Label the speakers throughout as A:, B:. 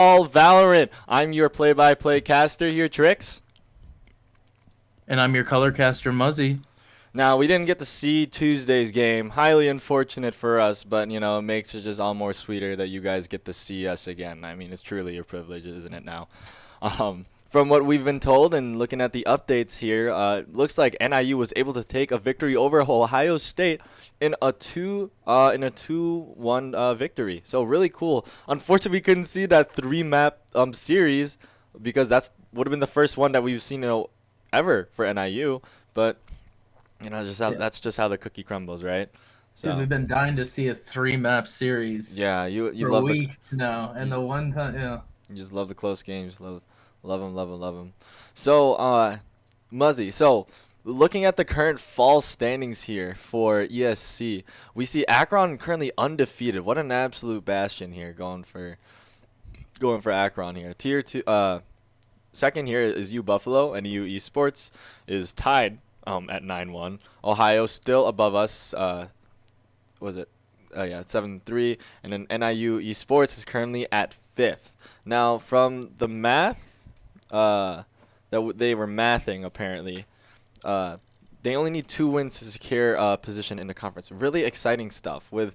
A: all Valorant. I'm your play-by-play caster here, Trix.
B: And I'm your color caster, Muzzy.
A: Now, we didn't get to see Tuesday's game. Highly unfortunate for us, but, it makes it just all more sweeter that you guys get to see us again. I mean, it's truly a privilege, isn't it now? From what we've been told and looking at the updates here, looks like NIU was able to take a victory over Ohio State in a 2-1 victory. So really cool. Unfortunately, we couldn't see that 3-map series because that's would have been the first one that we've seen ever for NIU. But that's just how the cookie crumbles, right? So
B: Dude, we've been dying to see a 3-map series.
A: yeah, you
B: for
A: love
B: weeks now, and the one time,
A: you just love the close games. Love them. So, Muzzy, looking at the current fall standings here for ESC, we see Akron currently undefeated. What an absolute bastion here, going for Akron here. Tier 2, second here is U Buffalo, and NIU Esports is tied at 9-1. Ohio still above us. Was it? Yeah, 7-3, and then NIU Esports is currently at 5th. Now, from the math that they were mathing, apparently, they only need 2 wins to secure a position in the conference. Really exciting stuff. With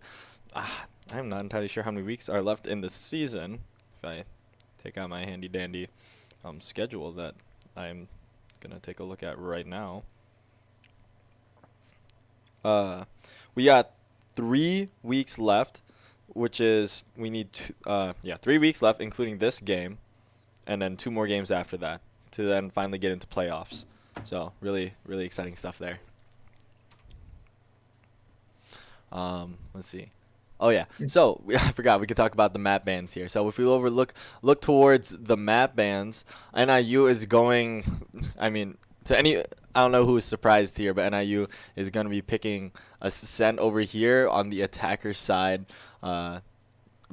A: I'm not entirely sure how many weeks are left in the season. If I take out my handy dandy schedule that I'm gonna take a look at right now, we got 3 weeks left, which is we need 3 weeks left, including this game, and then 2 more games after that to then finally get into playoffs. So really, really exciting stuff there. Let's see. Oh yeah. So I forgot we could talk about the map bans here. So if we look towards the map bans, NIU is going. I mean, I don't know who is surprised here, but NIU is going to be picking Ascent over here on the attacker side.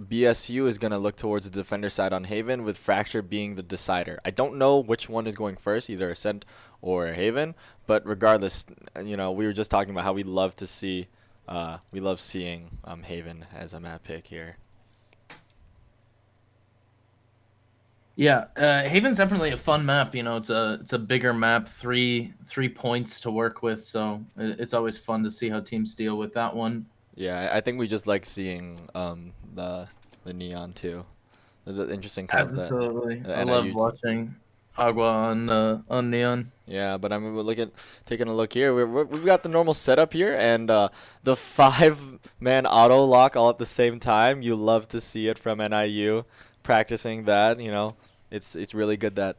A: BSU is going to look towards the defender side on Haven, with Fracture being the decider. I don't know which one is going first, either Ascent or Haven, but regardless, we were just talking about how we love seeing Haven as a map pick here.
B: Yeah, Haven's definitely a fun map. It's a bigger map, three points to work with, so it's always fun to see how teams deal with that one.
A: Yeah, I think we just like seeing the neon too. The interesting kind
B: Absolutely,
A: of
B: I love watching Agua on neon.
A: Yeah, but I mean, taking a look here. We've got the normal setup here, and the 5-man auto lock all at the same time. You love to see it from NIU practicing that. It's really good that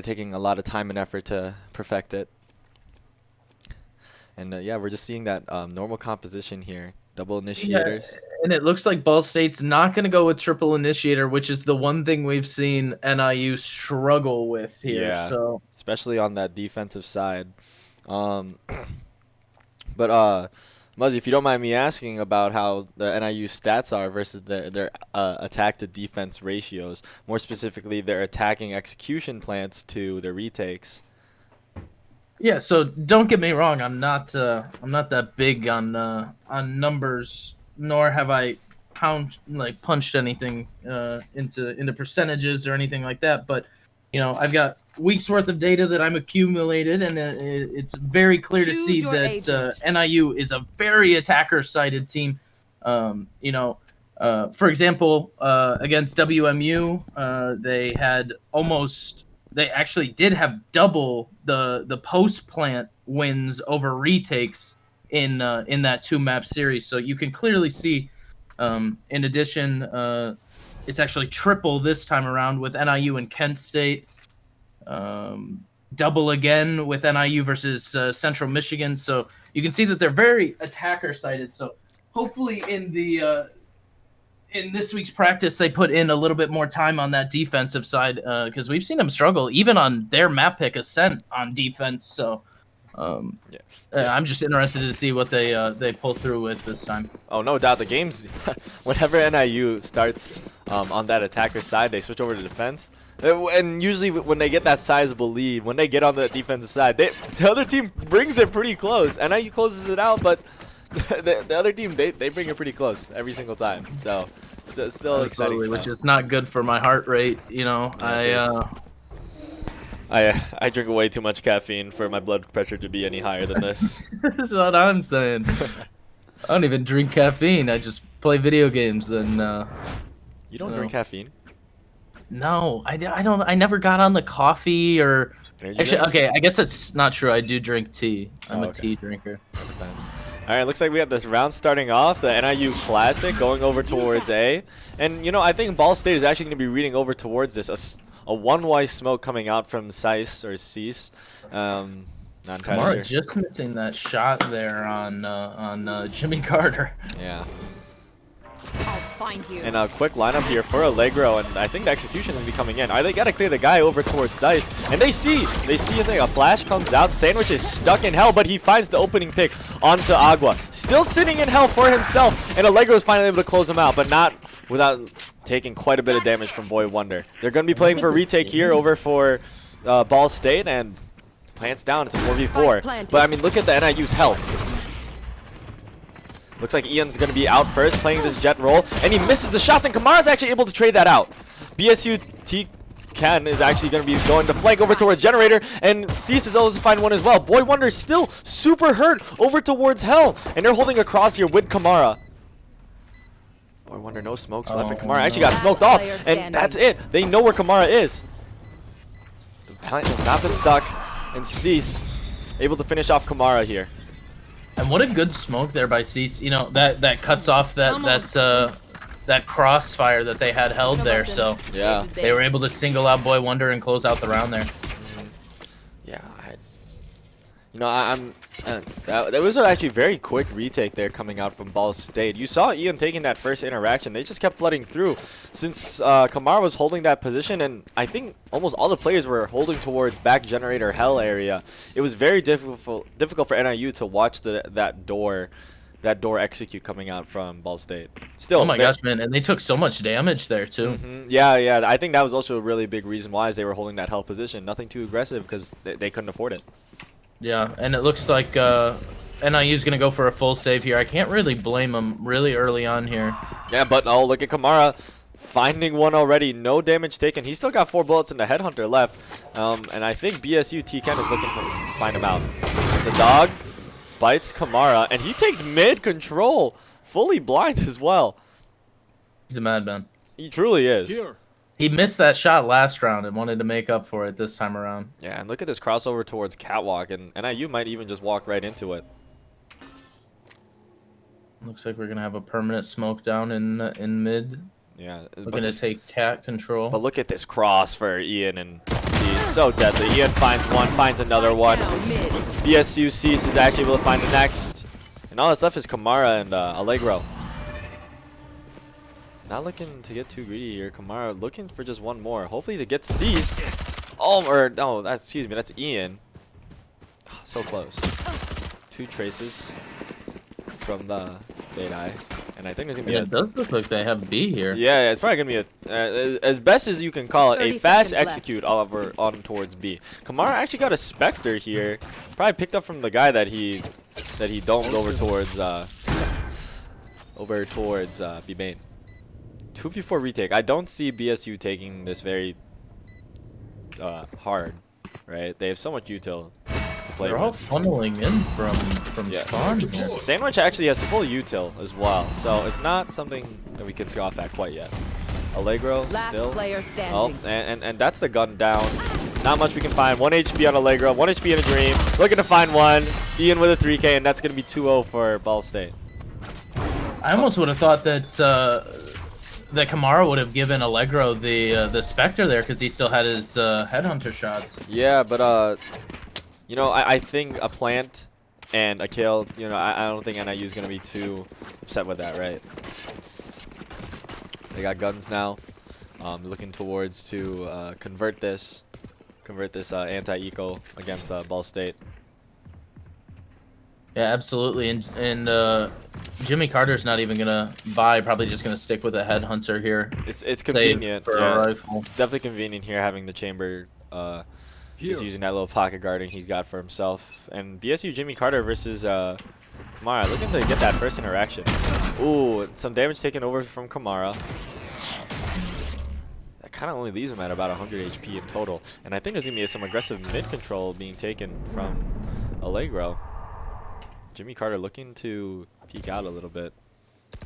A: taking a lot of time and effort to perfect it. And yeah, we're just seeing that normal composition here. Double initiators.
B: Yeah, and it looks like Ball State's not going to go with triple initiator, which is the one thing we've seen NIU struggle with here.
A: Yeah,
B: so
A: especially on that defensive side. But Muzzy, if you don't mind me asking about how the NIU stats are versus their attack to defense ratios, more specifically their attacking execution plans to their retakes.
B: Yeah, so don't get me wrong. I'm not that big on numbers, nor have I punched anything into percentages or anything like that. But I've got weeks worth of data that I'm accumulated, and it's very clear to see that NIU is a very attacker-sided team. For example, against WMU, they actually did have double the post plant wins over retakes in that 2-map series. So you can clearly see, in addition, it's actually triple this time around with NIU and Kent State. Double again with NIU versus Central Michigan. So you can see that they're very attacker sided. So hopefully in this week's practice, they put in a little bit more time on that defensive side, because we've seen them struggle even on their map pick Ascent on defense. So I'm just interested to see what they pull through with this time.
A: Oh, no doubt. The games, whenever NIU starts on that attacker side, they switch over to defense. And usually when they get that sizable lead, when they get on the defensive side, the other team brings it pretty close. NIU closes it out, but the other team, they bring it pretty close every single time. So Still exciting
B: Absolutely,
A: stuff.
B: which is not good for my heart rate. You know,
A: I drink way too much caffeine for my blood pressure to be any higher than this.
B: That's what I'm saying. I don't even drink caffeine. I just play video games and.
A: You don't drink caffeine?
B: No, I don't. I never got on the coffee or.
A: Energy
B: Actually,
A: drinks?
B: okay, I guess that's not true. I do drink tea. I'm a
A: okay.
B: tea drinker.
A: Depends. All right, looks like we have this round starting off, the NIU Classic going over towards A. And, you know, I think Ball State is actually going to be reading over towards this. A one-way smoke coming out from Sice or Cease. Not entirely
B: Kamara
A: sure.
B: just missing that shot there on Jimmy Carter.
A: Yeah.
C: I'll find you.
A: And a quick lineup here for Allegro, and I think the execution is going to be coming in. They got to clear the guy over towards Dice, and they see a thing. A flash comes out. Sandwich is stuck in hell, but he finds the opening pick onto Agua. Still sitting in hell for himself, and Allegro is finally able to close him out, but not without taking quite a bit of damage from Boy Wonder. They're going to be playing for retake here over for Ball State, and plants down. It's a 4v4. But, I mean, look at the NIU's health. Looks like Ian's going to be out first, playing this jet roll, and he misses the shots, and Kamara's actually able to trade that out. BSU Ken is actually going to be going to flank over towards Generator, and Cease is able to find one as well. Boy Wonder still super hurt over towards Hell, and they're holding across here with Kamara. Boy Wonder, no smokes left, and Kamara actually got smoked off, and that's it. They know where Kamara is. The plant has not been stuck, and Cease able to finish off Kamara here.
B: And what a good smoke there by Cease. You know, that cuts off that crossfire that they had held there. So
A: yeah,
B: they were able to single out Boy Wonder and close out the round there.
A: Yeah, that was actually a very quick retake there coming out from Ball State. You saw Ian taking that first interaction. They just kept flooding through since Kamara was holding that position, and I think almost all the players were holding towards back Generator Hell area. It was very difficult for NIU to watch that door execute coming out from Ball State. Still,
B: oh my gosh, man, and they took so much damage there too.
A: Yeah, I think that was also a really big reason why they were holding that Hell position. Nothing too aggressive because they couldn't afford it.
B: Yeah, and it looks like NIU's gonna go for a full save here. I can't really blame them really early on here.
A: Yeah, but oh, look at Kamara finding one already. No damage taken. He's still got 4 bullets and the Headhunter left. And I think BSU T-Ken is looking to find him out. The dog bites Kamara, and he takes mid control, fully blind as well.
B: He's a madman.
A: He truly is.
D: Here.
B: He missed that shot last round and wanted to make up for it this time around.
A: Yeah, and look at this crossover towards Catwalk, and NIU might even just walk right into it.
B: Looks like we're gonna have a permanent smoke down in mid.
A: Yeah,
B: Looking to take cat control.
A: But look at this cross for Ian, and Cease, so deadly. Ian finds one, finds another one. BSU Cease is actually able to find the next. And all that's left is Kamara and Allegro. Not looking to get too greedy here. Kamara looking for just one more. Hopefully to get Cease. Oh, or no, that's Ian. So close. 2 traces from the Beta. And I think there's gonna be
B: it does look like they have B here.
A: Yeah, it's probably gonna be as best as you can call it, a fast execute over on towards B. Kamara actually got a Spectre here, probably picked up from the guy that he domed over towards B main. 2v4 retake. I don't see BSU taking this very hard, right? They have so much util to play
B: They're
A: with.
B: all funneling in from spawn here.
A: Sandwich actually has full util as well, so it's not something that we can scoff at quite yet. Allegro still. Oh, and that's the gun down. Not much we can find. 1 HP on Allegro, 1 HP in a dream. Looking to find one. Ian with a 3K, and that's going to be 2-0 for Ball State.
B: I almost would have thought that that Kamara would have given Allegro the Spectre there because he still had his Headhunter shots.
A: Yeah, but you know, I think a plant and a kill, you know, I don't think NIU is going to be too upset with that, right? They got guns now. Looking towards to convert this anti-eco against Ball State.
B: Yeah, absolutely. And Jimmy Carter's not even gonna buy. Probably just gonna stick with a Headhunter here.
A: It's convenient.
B: For
A: Yeah,
B: a rifle.
A: definitely convenient here having the chamber. Just using that little pocket guarding he's got for himself. And BSU Jimmy Carter versus Kamara looking to get that first interaction. Ooh, some damage taken over from Kamara. That kind of only leaves him at about 100 HP in total. And I think there's going to be some aggressive mid control being taken from Allegro. Jimmy Carter looking to peek out a little bit.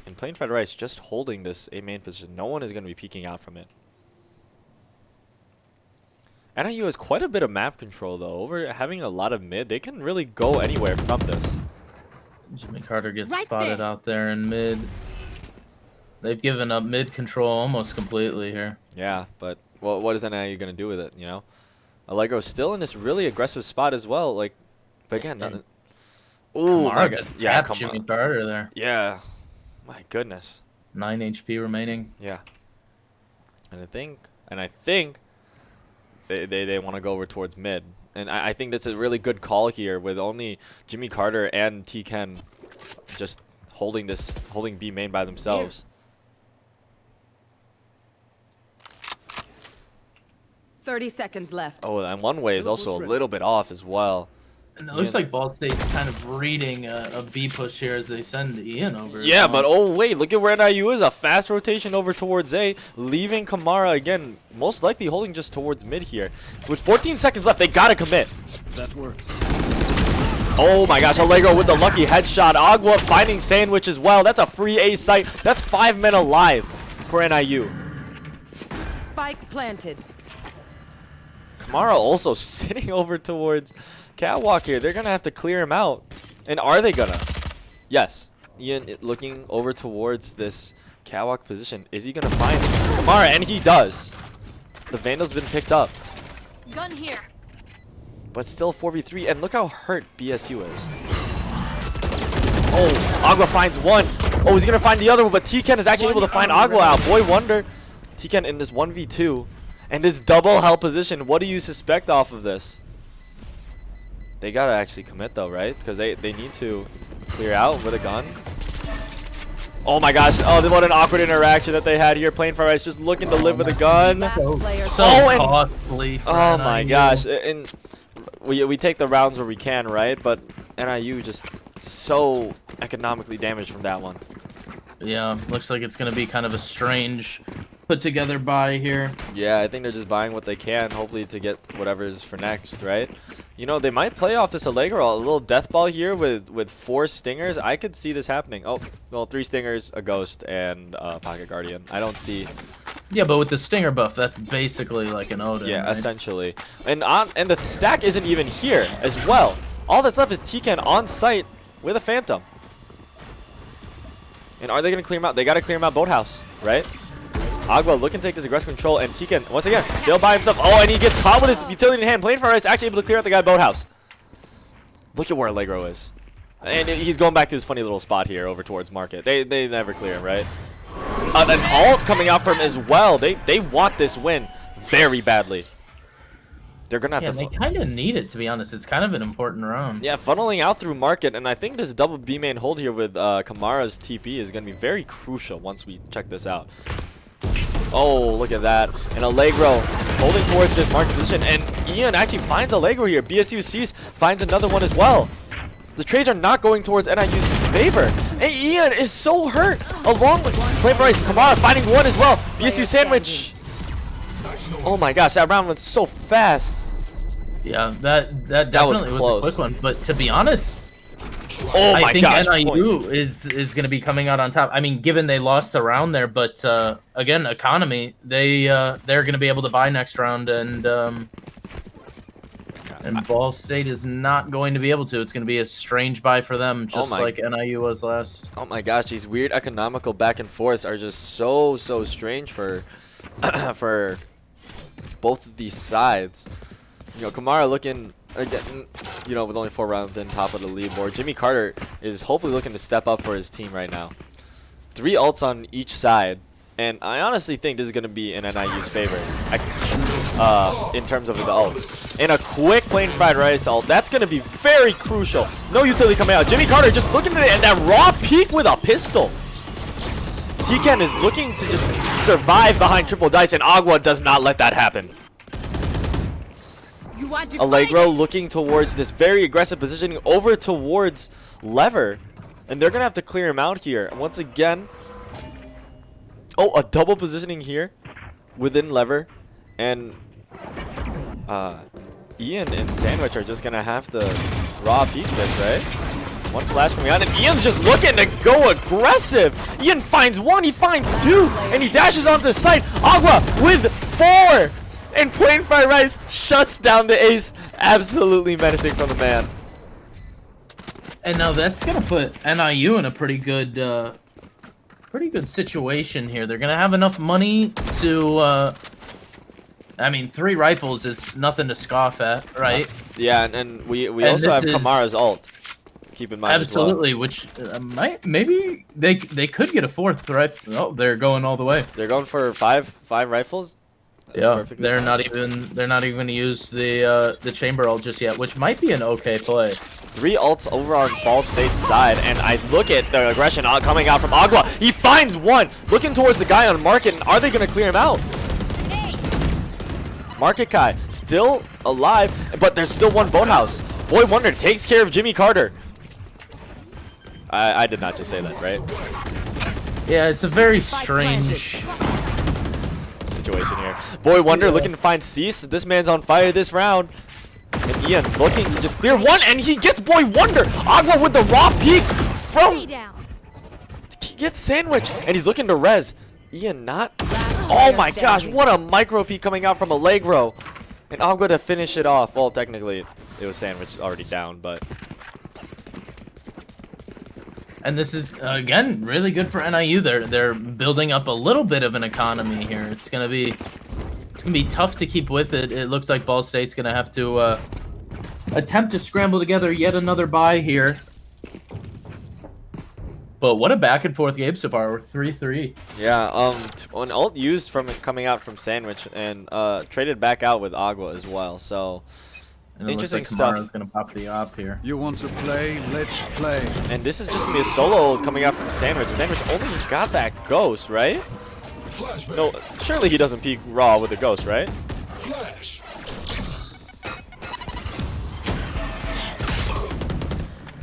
A: And Plain Fried Rice just holding this A main position. No one is going to be peeking out from it. NIU has quite a bit of map control though. Over having a lot of mid, they can really go anywhere from this.
B: Jimmy Carter gets
C: Right
B: spotted
C: there.
B: out there in mid. They've given up mid control almost completely here.
A: Yeah, but what is NIU going to do with it, you know? Allegro's still in this really aggressive spot as well. Like, but again, nothing. Ooh, my
B: Kamara
A: God.
B: just
A: Yeah,
B: tapped
A: come
B: Jimmy
A: on.
B: Carter there.
A: Yeah. My goodness.
B: 9 HP remaining.
A: Yeah. And I think they want to go over towards mid. And I think that's a really good call here with only Jimmy Carter and T-Ken just holding B main by themselves.
C: 30 seconds left.
A: Oh, and one way is also a little bit off as well.
B: And it looks like Ball State's kind of reading a B push here as they send Ian over.
A: Yeah, but oh wait, look at where NIU is. A fast rotation over towards A, leaving Kamara again, most likely holding just towards mid here. With 14 seconds left, they gotta commit.
D: That works.
A: Oh my gosh, Allegro with the lucky headshot. Agua finding Sandwich as well. That's a free A site. That's 5 men alive for NIU.
C: Spike planted.
A: Kamara also sitting over towards Catwalk here. They're gonna have to clear him out. And are they gonna? Yes. Ian looking over towards this Catwalk position. Is he gonna find Kamara? And he does. The Vandal's been picked up.
C: Gun here.
A: But still 4v3. And look how hurt BSU is. Oh, Agua finds one. Oh, he's gonna find the other one. But T-Ken is actually able to find Agua out. Boy wonder. T-Ken in this 1v2. And this double hell position. What do you suspect off of this? They gotta actually commit though, right? Because they need to clear out with a gun. Oh my gosh! Oh, what an awkward interaction that they had here. Plain Fried Rice just looking to live with a gun.
C: Last player.
B: So
A: Oh, and-
B: costly for
A: Oh my
B: NIU.
A: gosh! And we take the rounds where we can, right? But NIU just so economically damaged from that one.
B: Yeah, looks like it's going to be kind of a strange put together buy here.
A: Yeah, I think they're just buying what they can, hopefully to get whatever is for next, right? You know, they might play off this Allegro, a little death ball here with 4 stingers. I could see this happening. Oh, well, 3 stingers, a ghost, and a pocket guardian. I don't see.
B: Yeah, but with the stinger buff, that's basically like an Odin.
A: Yeah,
B: right?
A: essentially. And the stack isn't even here as well. All that's left is T-Ken on site with a Phantom. And are they going to clear him out? They got to clear him out Boathouse, right? Agua looking to take this aggressive control, and T-Ken, once again, still by himself. Oh, and he gets caught with his utility in hand. Plain Fried Rice actually able to clear out the guy Boathouse. Look at where Allegro is. And he's going back to his funny little spot here over towards Market. They never clear him, right? An ult coming out from him as well. They want this win very badly. They're going to have
B: Yeah,
A: to...
B: they kind of need it, to be honest. It's kind of an important round.
A: Yeah, funneling out through Market, and I think this double B main hold here with Kamara's TP is going to be very crucial once we check this out. Oh, look at that. And Allegro holding towards this Market position, and Ian actually finds Allegro here. BSU sees, finds another one as well. The trades are not going towards NIU's favor. And Ian is so hurt, along with Plain Fried Rice. Kamara finding one as well. BSU Sandwich. Oh my gosh, that round went so fast.
B: Yeah, that definitely was
A: close.
B: a quick one. But to be honest,
A: Oh
B: I
A: my
B: think
A: gosh.
B: NIU is going to be coming out on top. I mean, given they lost the round there, but again, economy, they're going to be able to buy next round, and Ball State is not going to be able to. It's going to be a strange buy for them, just like NIU was last.
A: Oh my gosh, these weird economical back and forths are just so strange for for both of these sides. You know, Kamara looking again, you know, with only 4 rounds in, top of the leaderboard. Jimmy Carter is hopefully looking to step up for his team right now. 3 ults on each side, and I honestly think this is going to be in NIU's favor in terms of the ults. And a quick Plain Fried Rice ult, that's going to be very crucial. No utility coming out. Jimmy Carter just looking at it, and that raw peek with a pistol. T-Ken is looking to just survive behind triple dice, and Agua does not let that happen. Allegro looking towards this very aggressive positioning over towards Lever. And they're going to have to clear him out here. And once again, oh, a double positioning here within Lever. And Ian and Sandwich are just going to have to raw peek this, right? One flash coming out, and Ian's just looking to go aggressive. Ian finds one, he finds two, and he dashes onto the site. Agua with 4, and Plain Fried Rice shuts down the ace. Absolutely menacing from the man.
B: And now that's gonna put NIU in a pretty good situation here. They're gonna have enough money to. I mean, 3 rifles is nothing to scoff at, right?
A: Yeah, and we also have Kamara's ult. Keep in mind
B: absolutely,
A: as well.
B: which maybe they could get a 4th rifle. Oh, they're going all the way.
A: They're going for five rifles. That's
B: yeah, they're not even going to use the chamber ult just yet, which might be an okay play.
A: 3 ults over on Ball State's side, and I look at the aggression coming out from Agua. He finds one, looking towards the guy on Market, and are they going to clear him out? Market Kai still alive, but there's still one boathouse. Boy Wonder takes care of Jimmy Carter. I did not just say that, right?
B: Yeah, it's a very strange
A: situation here. Boy Wonder looking to find Cease. This man's on fire this round. And Ian looking to just clear one, and he gets Boy Wonder. Agua with the raw peek from... He gets Sandwich, and he's looking to res. Ian not... Oh my gosh, what a micro peek coming out from Allegro. And Agua to finish it off. Well, technically, it was Sandwich already down, but...
B: And this is again really good for NIU. They're building up a little bit of an economy here. It's gonna be tough to keep with it. It looks like Ball State's gonna have to attempt to scramble together yet another buy here. But what a back and forth game so far. We're 3-3.
A: Yeah, an ult used from coming out from Sandwich and traded back out with Agua as well. So interesting stuff.
B: Gonna pop the op here.
D: You want to play? Let's play.
A: And this is just gonna be a solo ult coming out from Sandwich. Sandwich only got that ghost, right? No, surely he doesn't peek raw with a ghost, right?
D: Flash.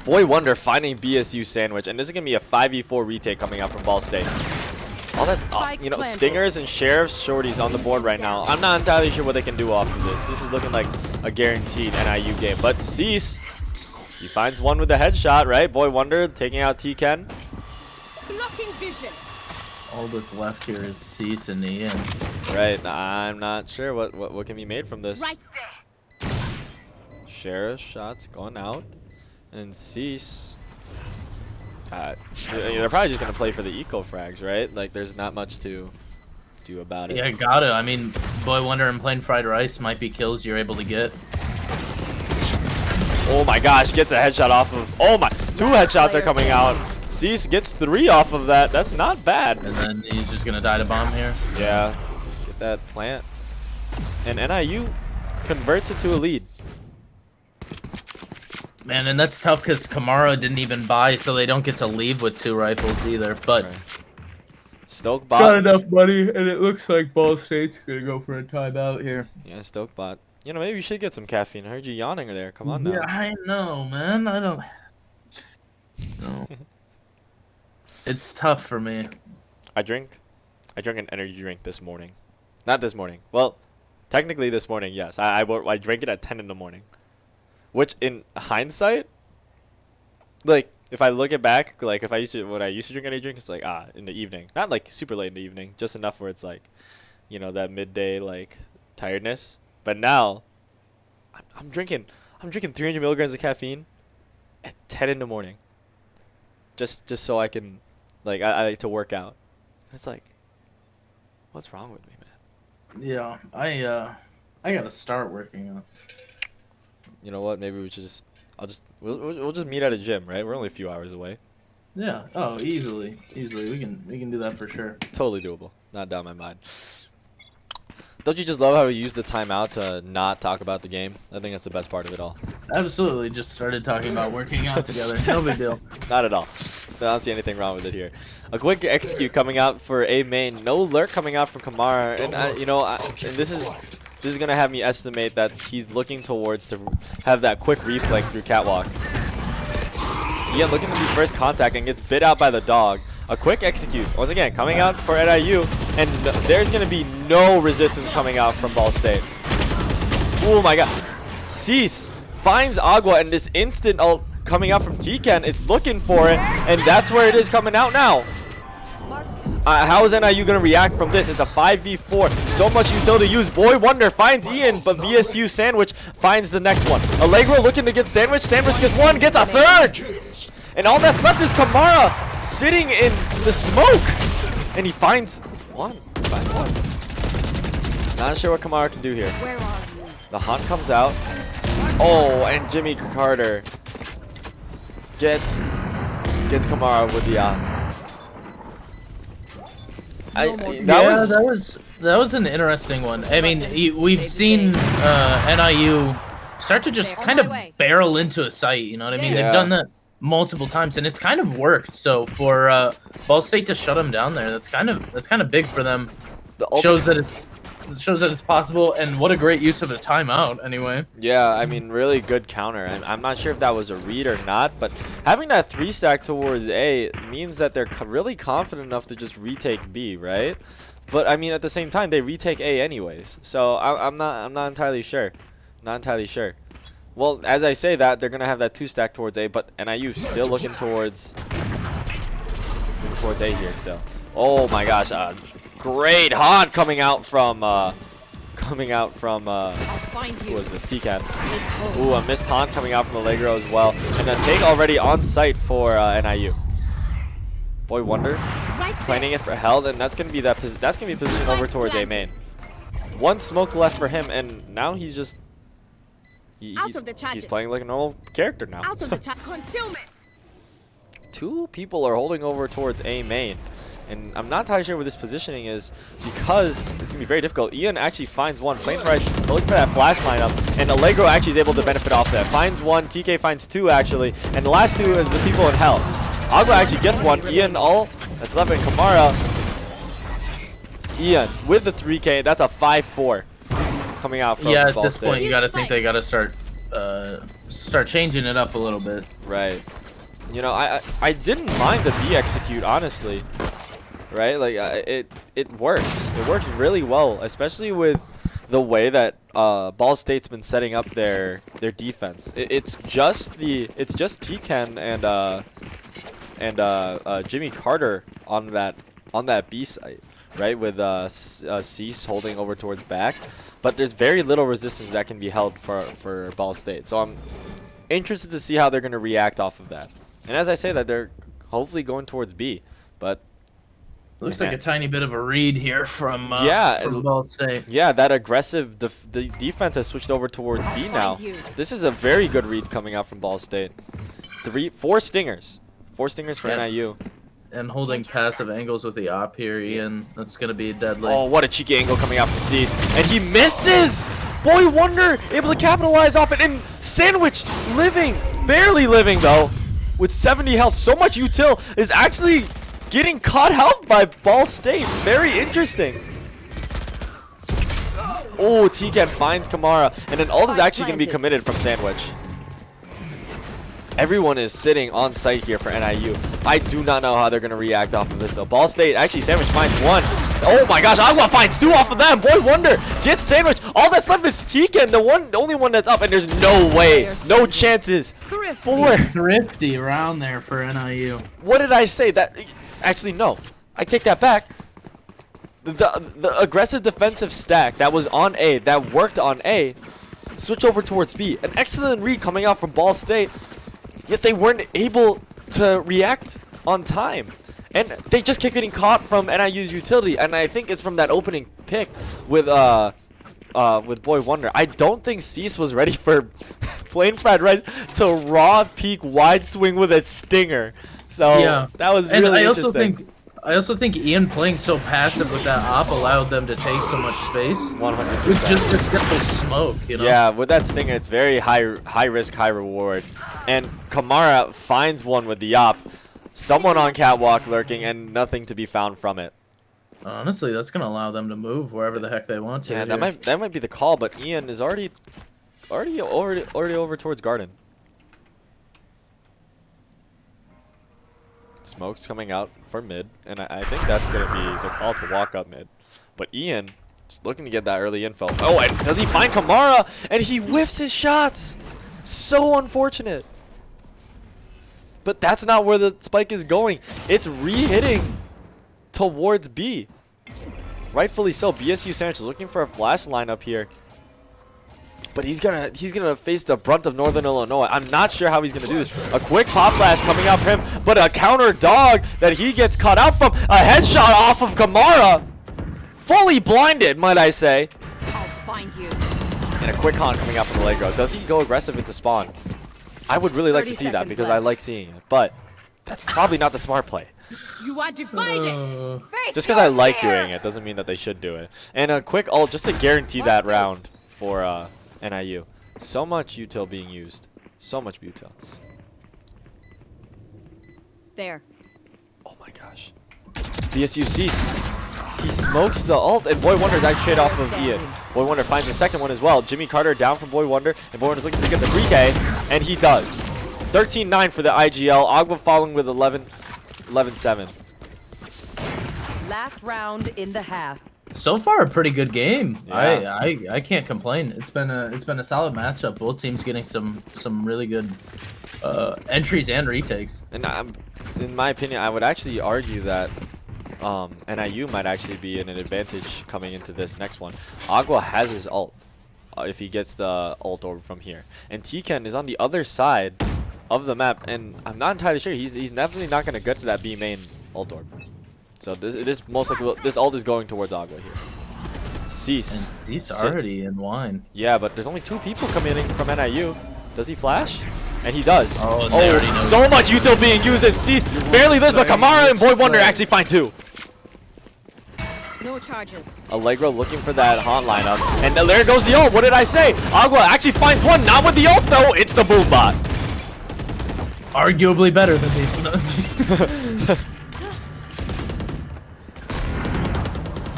A: Boy Wonder finding BSU Sandwich, and this is gonna be a 5v4 retake coming out from Ball State. All that's, you know, Stingers and Sheriff's Shorties on the board right now. I'm not entirely sure what they can do off of this. This is looking like a guaranteed NIU game. But Cease, he finds one with a headshot, right? Boy Wonder taking out T-Ken.
C: Blocking vision.
B: All that's left here is Cease and Ian.
A: Right, I'm not sure what can be made from this.
C: Right there.
A: Sheriff's shots going out. And Cease, they're probably just going to play for the eco frags, right? Like, there's not much to do about it.
B: Yeah, gotta. I mean, Boy Wonder and Plain Fried Rice might be kills you're able to get.
A: Oh my gosh, gets a headshot off of... Oh my, 2 headshots are coming out. Cease gets 3 off of that. That's not bad.
B: And then he's just going to die to bomb here.
A: Yeah, get that plant. And NIU converts it to a lead.
B: Man, and that's tough because Kamara didn't even buy, so they don't get to leave with 2 rifles either. But
A: Right. Stoke bot.
B: got enough money, and it looks like Ball State's gonna go for a timeout here.
A: Yeah, Stoke bot. You know, maybe you should get some caffeine. I heard you yawning there. Come on now.
B: Yeah, I know, man. I don't. No. It's tough for me.
A: I drank an energy drink this morning. Not this morning. Well, technically this morning, yes. I drank it at 10 in the morning. Which, in hindsight, like, if I look it back, like, when I used to drink energy drink, it's like, in the evening. Not, like, super late in the evening. Just enough where it's, like, you know, that midday, like, tiredness. But now, I'm drinking 300 milligrams of caffeine at 10 in the morning. Just so I can, like, I like to work out. It's like, what's wrong with me, man?
B: Yeah, I gotta start working out.
A: You know what? Maybe we should just. We'll just meet at a gym, right? We're only a few hours away.
B: Yeah. Oh, easily. We can do that for sure.
A: Totally doable. Not down my mind. Don't you just love how we use the timeout to not talk about the game? I think that's the best part of it all.
B: Absolutely. Just started talking about working out together. No big deal.
A: Not at all. I don't see anything wrong with it here. A quick execute coming out for A main. No lurk coming out from Kamara, and you know, and this is This is gonna have me estimate that he's looking towards to have that quick reflect through catwalk. Ian looking to be first contact and gets bit out by the dog. A quick execute. Once again, coming out for NIU, and there's gonna be no resistance coming out from Ball State. Oh my god. Cease finds Agua, and this instant ult coming out from Tiken. It's looking for it, and that's where it is coming out now. How is NIU going to react from this? It's a 5v4. So much utility used. Boy Wonder finds Ian, but VSU Sandwich finds the next one. Allegro looking to get Sandwich. Sandwich gets one, gets a third. And all that's left is Kamara sitting in the smoke. And he finds one. Not sure what Kamara can do here. The hunt comes out. Oh, and Jimmy Carter gets Kamara with the
B: that was an interesting one. I mean, we've seen NIU start to just kind of barrel into a site. You know what I mean? They've done that multiple times, and it's kind of worked. So for Ball State to shut them down there, that's kind of big for them. Shows that it's possible, and what a great use of a timeout anyway.
A: Yeah, I mean, really good counter. And I'm not sure if that was a read or not, but having that 3-stack towards A means that they're really confident enough to just retake B, right? But I mean, at the same time, they retake A anyways. So I'm not entirely sure. Not entirely sure. Well, as I say that, they're gonna have that 2-stack towards A, but NIU still looking towards A here still. Oh my gosh, great haunt coming out from who was this? T-Cat. Ooh, a missed haunt coming out from Allegro as well, and a take already on site for NIU. Boy Wonder planning it for Held, and that's gonna be positioned over towards A main. One smoke left for him, and now he's just he's playing like a normal character now. Two people are holding over towards A main. And I'm not entirely sure what this positioning is because it's going to be very difficult. Ian actually finds one. Flameprice looking for that flash lineup. And Allegro actually is able to benefit off that. Finds one. TK finds two, actually. And the last two is the people in hell. Agua actually gets one. Ian all that's left in Kamara. Ian with the 3K. That's a 5-4 coming out from
B: at
A: Ball
B: this
A: State.
B: point, you got to think they got to start changing it up a little bit.
A: Right. You know, I didn't mind the B execute, honestly. Right, like it works. It works really well, especially with the way that Ball State's been setting up their defense. It's just Tiken and Jimmy Carter on that B site, right? With Cease holding over towards back, but there's very little resistance that can be held for Ball State. So I'm interested to see how they're gonna react off of that. And as I say that, they're hopefully going towards B, but.
B: Looks like a tiny bit of a read here from Ball State.
A: Yeah, that aggressive the defense has switched over towards B now. This is a very good read coming out from Ball State. 4 stingers. 4 stingers for NIU.
B: And holding passive angles with the op here, Ian. That's going to be deadly.
A: Oh, what a cheeky angle coming out from Cease. And he misses! Boy Wonder able to capitalize off it. And Sandwich living, barely living though, with 70 health. So much util is actually getting caught out by Ball State. Very interesting. Oh, Tiken finds Kamara. And an ult is actually going to be committed from Sandwich. Everyone is sitting on site here for NIU. I do not know how they're going to react off of this, though. Ball State, actually, Sandwich finds one. Oh, my gosh. Agua finds 2 off of them. Boy Wonder gets Sandwich. All that's left is Tiken, the only one that's up, and there's no way, no chances. 4.
B: Thrifty around there for NIU.
A: What did I say? Actually, no. I take that back. The aggressive defensive stack that was on A, that worked on A, switch over towards B. An excellent read coming out from Ball State, yet they weren't able to react on time. And they just kept getting caught from NIU's utility, and I think it's from that opening pick with Boy Wonder. I don't think Cease was ready for Plain Fried Rice to raw peak wide swing with a stinger. So yeah, that was really interesting.
B: I also think Ian playing so passive with that op allowed them to take so much space.
A: 100%.
B: It was just a simple smoke, you know?
A: Yeah, with that stinger, it's very high risk, high reward. And Kamara finds one with the op. Someone on catwalk lurking and nothing to be found from it.
B: Honestly, that's gonna allow them to move wherever the heck they want to.
A: Yeah,
B: here.
A: that might be the call, but Ian is already over towards Garden. Smoke's coming out for mid, and I think that's gonna be the call to walk up mid. But Ian just looking to get that early info. Oh, and does he find Kamara? And he whiffs his shots. So unfortunate. But that's not where the spike is going. It's re-hitting towards B. Rightfully so. BSU Sandwich is looking for a flash lineup here. But he's gonna face the brunt of Northern Illinois. I'm not sure how he's gonna do this. A quick pop flash coming out for him, but a counter dog that he gets caught out from. A headshot off of Kamara. Fully blinded, might I say.
C: I'll find you.
A: And a quick con coming out from Allegro. Does he go aggressive into spawn? I would really like to see that because I like seeing it. But that's probably not the smart play.
C: You are divided. Face
A: Just because I
C: your
A: like
C: fear.
A: doing it doesn't mean that they should do it. And a quick ult just to guarantee that round for NIU. So much util being used. So much util.
C: There.
A: Oh my gosh. BSU sees. He smokes the ult, and Boy Wonder is actually straight off of Ian. Boy Wonder finds the second one as well. Jimmy Carter down from Boy Wonder, and Boy Wonder's looking to get the 3K, and he does. 13-9 for the IGL. Agua following with 11-7.
E: Last round in the half.
B: So far, a pretty good game.
A: Yeah.
B: I can't complain. It's been a solid matchup. Both teams getting some really good entries and retakes.
A: And in my opinion, I would actually argue that NIU might actually be in an advantage coming into this next one. Agua has his ult if he gets the ult over from here. And T-Ken is on the other side of the map, and I'm not entirely sure. He's definitely not going to get to that B main ult orb. So this most likely this ult is going towards Agua here. Cease.
B: And he's already in wine.
A: Yeah, but there's only 2 people coming in from NIU. Does he flash? And he does.
B: Oh, and they already know.
A: So much util being used and Cease barely lives, but Kamara and Boy Wonder actually find 2.
C: No charges.
A: Allegro looking for that haunt lineup. And there goes the ult. What did I say? Agua actually finds one. Not with the ult, though. It's the boom bot.
B: Arguably better than the.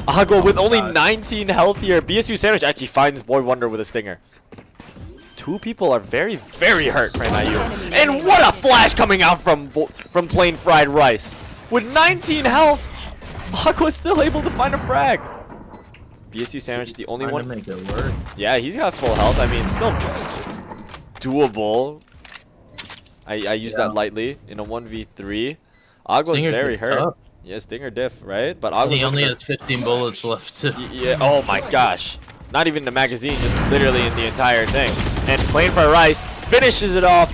A: Agua with only
B: God.
A: 19 health here. BSU Sandwich actually finds Boy Wonder with a stinger. 2 people are very, very hurt right now. And what a flash coming out from plain fried rice. With 19 health, Agua's still able to find a frag. BSU Sandwich the only one.
B: To make it work.
A: Yeah, he's got full health. I mean, still doable. I use that lightly in a 1v3. Agua's
B: Stinger's
A: very
B: getting
A: hurt.
B: tough.
A: Yeah, Stinger diff, right? But
B: And
A: Agua's
B: he only
A: looking
B: has 15 bullets left.
A: yeah. Oh my gosh. Not even the magazine, just literally in the entire thing. And Plain for Rice finishes it off.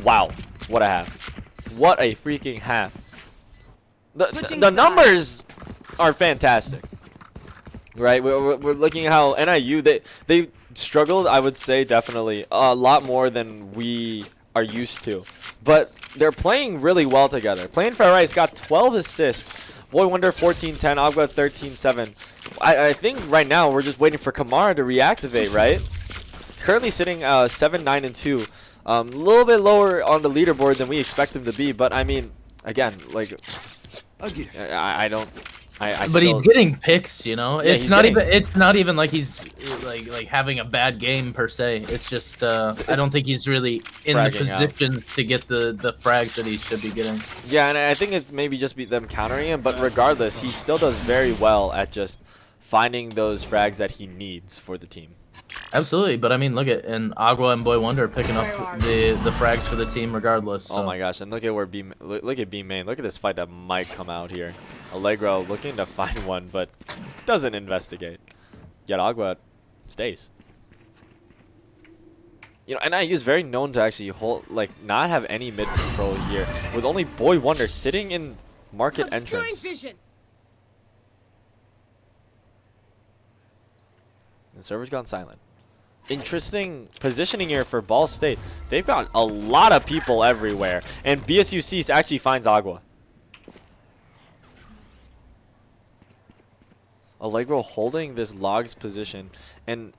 A: Wow. What a half. What a freaking half. The numbers are fantastic. Right? We're looking at how NIU, they struggled, I would say, definitely. A lot more than we are used to. But they're playing really well together. Plain for Rice got 12 assists. Boy Wonder 14-10, Agua 13-7. I think right now we're just waiting for Kamara to reactivate, right? Currently sitting 7-9-2. A little bit lower on the leaderboard than we expect him to be, but I mean, again, like, I don't.
B: But he's getting picks, you know.
A: Yeah,
B: It's not even like he's like having a bad game per se. It's just I don't think he's really in the position to get the frags that he should be getting.
A: Yeah, and I think it's maybe just them countering him, but regardless, he still does very well at just finding those frags that he needs for the team.
B: Absolutely, but I mean, look at Agua and Boy Wonder picking up the frags for the team regardless. So.
A: Oh my gosh! And look at where look at B main. Look at this fight that might come out here. Allegro looking to find one, but doesn't investigate. Yet Agua stays. You know, NIU is very known to actually not have any mid control here, with only Boy Wonder sitting in market entrance.
C: Vision.
A: The server's gone silent. Interesting positioning here for Ball State. They've got a lot of people everywhere, and BSU Cease actually finds Agua. Allegro holding this Logs position, and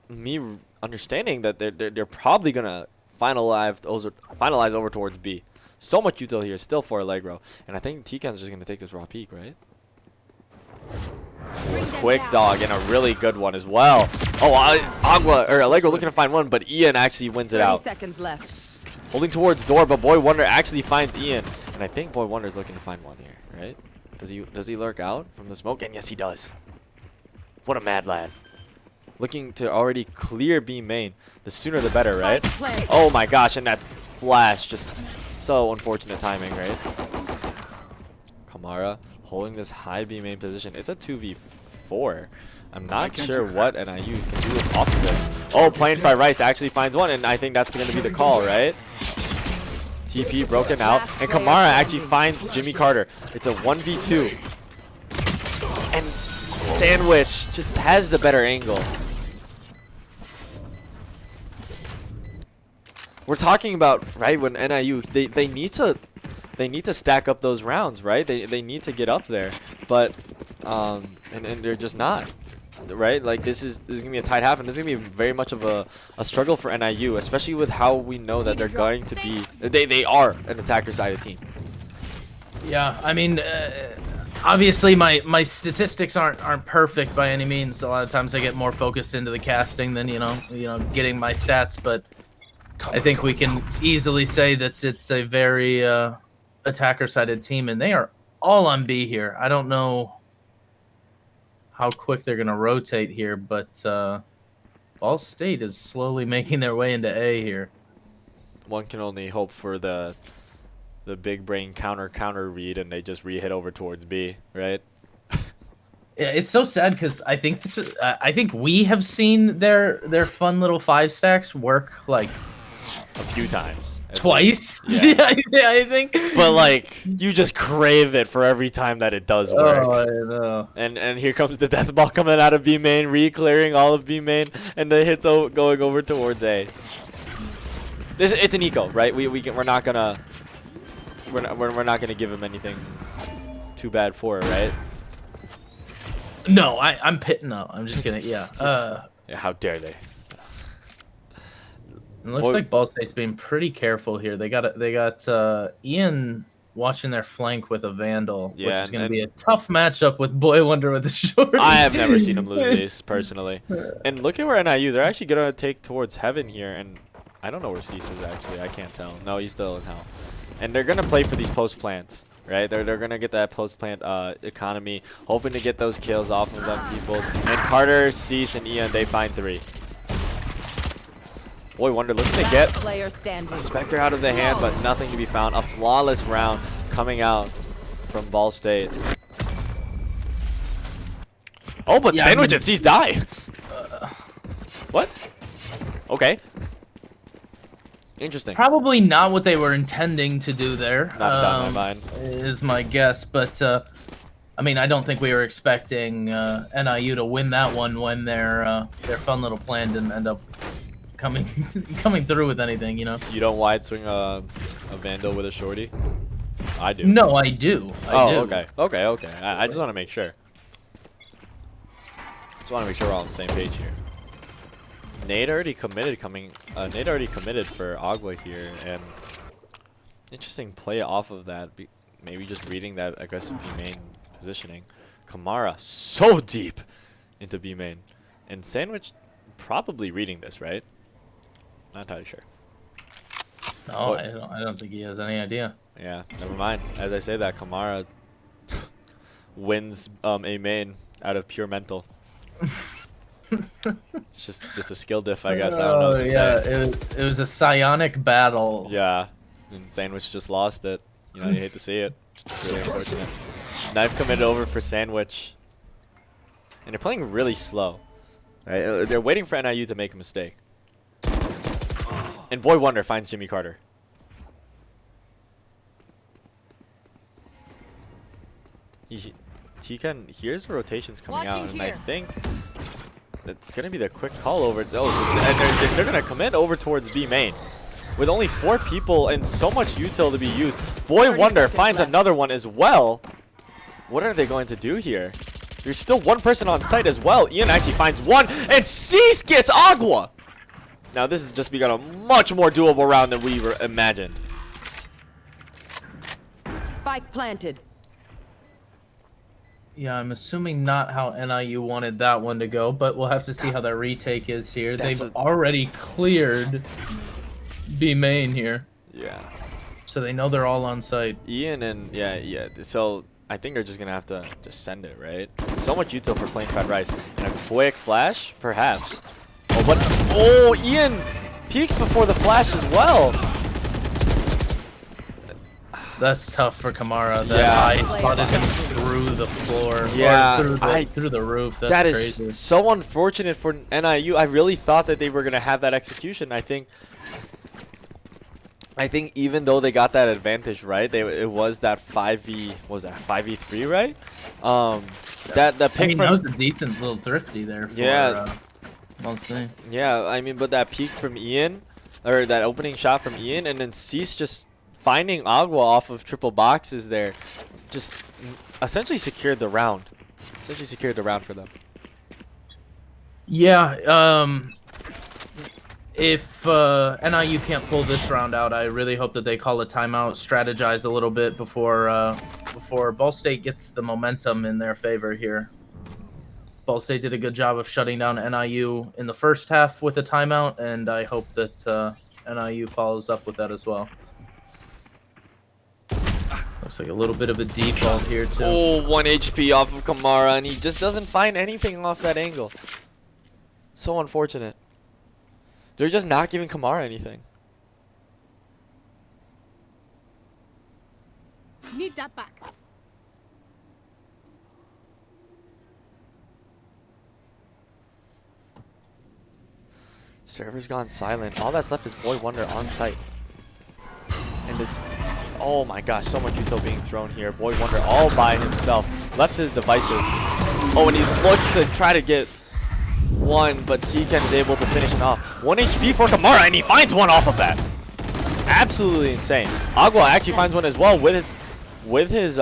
A: me understanding that they're probably gonna finalize over towards B. So much util here, still for Allegro. And I think Tikan's just going to take this raw peak, right? Quick dog and a really good one as well. Oh, Agua or Allegro looking to find one, but Ian actually wins it
C: 30
A: out.
C: seconds left.
A: Holding towards door, but Boy Wonder actually finds Ian. And I think Boy Wonder's looking to find one here, right? Does he lurk out from the smoke? And yes, he does. What a mad lad. Looking to already clear B main. The sooner the better, right? Oh my gosh, and that flash, just so unfortunate timing, right? Kamara holding this high B main position. It's a 2v4. I'm not sure what NIU can do off of this. Oh, Plain Fry Rice actually finds one, and I think that's going to be the call, right? TP broken out, and Kamara actually finds Jimmy Carter. It's a 1v2. And Sandwich just has the better angle. We're talking about, right, when NIU, they need to stack up those rounds, right? They need to get up there, but and they're just not, right? Like this is gonna be a tight half, and this is gonna be very much of a struggle for NIU, especially with how we know that they're going to be. They are an attacker-sided team.
B: Yeah, I mean, obviously my statistics aren't perfect by any means. A lot of times I get more focused into the casting than you know getting my stats, but I think we can easily say that it's a very attacker-sided team, and they are all on B here. I don't know how quick they're going to rotate here, but Ball State is slowly making their way into A here.
A: One can only hope for the big brain counter read, and they just re-hit over towards B, right?
B: Yeah, it's so sad because I think this is. I think we have seen their fun little 5 stacks work like
A: a few times.
B: Twice?
A: Yeah.
B: Yeah, I think.
A: But like, you just crave it for every time that it does work.
B: Oh, I know.
A: And here comes the death ball coming out of B main, re-clearing all of B main, and the hits going over towards A. It's an eco, right? We're not gonna give him anything too bad for it, right?
B: No, I'm pitting up. I'm just kidding. Yeah.
A: Yeah, how dare they?
B: It looks like Ball State's being pretty careful here. They got Ian watching their flank with a Vandal, which is going to be a tough matchup with Boy Wonder with the short.
A: I have never seen him lose these personally. And look at where NIU. They're actually going to take towards Heaven here, and I don't know where Cease is actually. I can't tell. No, he's still in Hell. And they're going to play for these post plants, right? They're going to get that post plant economy, hoping to get those kills off of them people. And Carter, Cease, and Ian, they find 3. Boy Wonder looking to get a Spectre out of the hand, but nothing to be found. A flawless round coming out from Ball State. Oh, but
B: yeah,
A: Sandwich and Cease die. What? Okay. Interesting.
B: Probably not what they were intending to do there.
A: Not done in my mind.
B: Is my guess, but I mean, I don't think we were expecting NIU to win that one when their fun little plan didn't end up coming through with anything, you know.
A: You don't wide swing a Vandal with a shorty? I do.
B: No, I do. I do.
A: Okay. I just want to make sure. Just want to make sure we're all on the same page here. Nate already committed Nate already committed for Agua here, and interesting play off of that. Maybe just reading that aggressive B main positioning. Kamara so deep into B main, and Sandwich probably reading this, right? Not entirely sure.
B: No, I don't think he has any idea.
A: Yeah, never mind. As I say that, Kamara wins a main out of pure mental. It's just a skill diff, I guess. I don't know what to say.
B: It was a psionic battle.
A: Yeah, and Sandwich just lost it. You know, you hate to see it. It's really unfortunate. Knife committed over for Sandwich. And they're playing really slow. Right? They're waiting for NIU to make a mistake. And Boy Wonder finds Jimmy Carter. Tikan hears the rotations coming out, and I think it's going to be the quick call over. Oh, and they're still going to commit over towards B main. With only 4 people and so much util to be used. Boy Wonder finds another one as well. What are they going to do here? There's still 1 person on site as well. Ian actually finds 1, and Cease gets Agua. Now this has just become a much more doable round than we imagined.
E: Spike planted.
B: Yeah, I'm assuming not how NIU wanted that one to go, but we'll have to see how their retake is here.
A: That's
B: They've already cleared B main here,
A: Yeah.
B: so they know they're all on site.
A: Ian and yeah. So I think they're just gonna have to just send it, right? So much util for plain fried rice and a quick flash, perhaps. Oh, but oh, Ian peeks before the flash as well.
B: That's tough for Kamara. That
A: Yeah.
B: I spotted him through the floor.
A: Yeah,
B: or through the roof. That's
A: That is
B: crazy.
A: so unfortunate for NIU. I really thought that they were gonna have that execution. I think even though they got that advantage, right? It was that 5v3, right? That pick
B: I mean,
A: from
B: that was a decent little thrifty there. For,
A: Yeah.
B: Bo3.
A: yeah. I mean, but that peek from Ian, or that opening shot from Ian, and then Cease just finding Agua off of triple boxes there, just essentially secured the round. For them.
B: Yeah. If NIU can't pull this round out, I really hope that they call a timeout, strategize a little bit before Ball State gets the momentum in their favor here. Ball State did a good job of shutting down NIU in the first half with a timeout, and I hope that NIU follows up with that as well. Looks like a little bit of a default here too.
A: Oh, 1 HP off of Kamara, and he just doesn't find anything off that angle. So unfortunate. They're just not giving Kamara anything.
C: Need that back.
A: Server's gone silent. All that's left is Boy Wonder on site. And it's, oh my gosh, so much util being thrown here. Boy Wonder all by himself. Left his devices. Oh, and he looks to try to get one, but T-Ken is able to finish it off. 1 HP for Kamara, and he finds one off of that. Absolutely insane. Agua actually finds one as well with his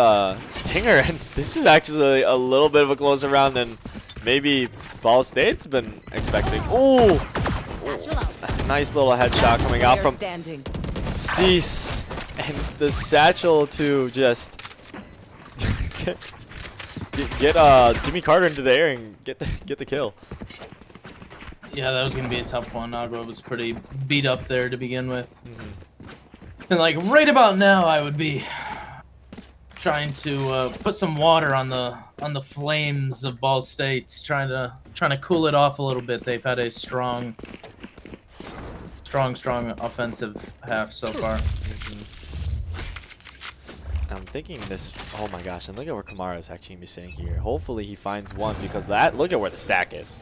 A: stinger, and this is actually a little bit of a closer round than maybe Ball State's been expecting. Ooh! Nice little headshot coming out from Cease, and the satchel to just get Jimmy Carter into the air and get the kill.
B: Yeah, that was gonna be a tough one. Agua was pretty beat up there to begin with, and like right about now, I would be trying to put some water on the flames of Ball State's, trying to cool it off a little bit. They've had a strong offensive half so far.
A: I'm thinking this. Oh my gosh! And look at where Kamara is actually be sitting here. Hopefully he finds one, because that. Look at where the stack is.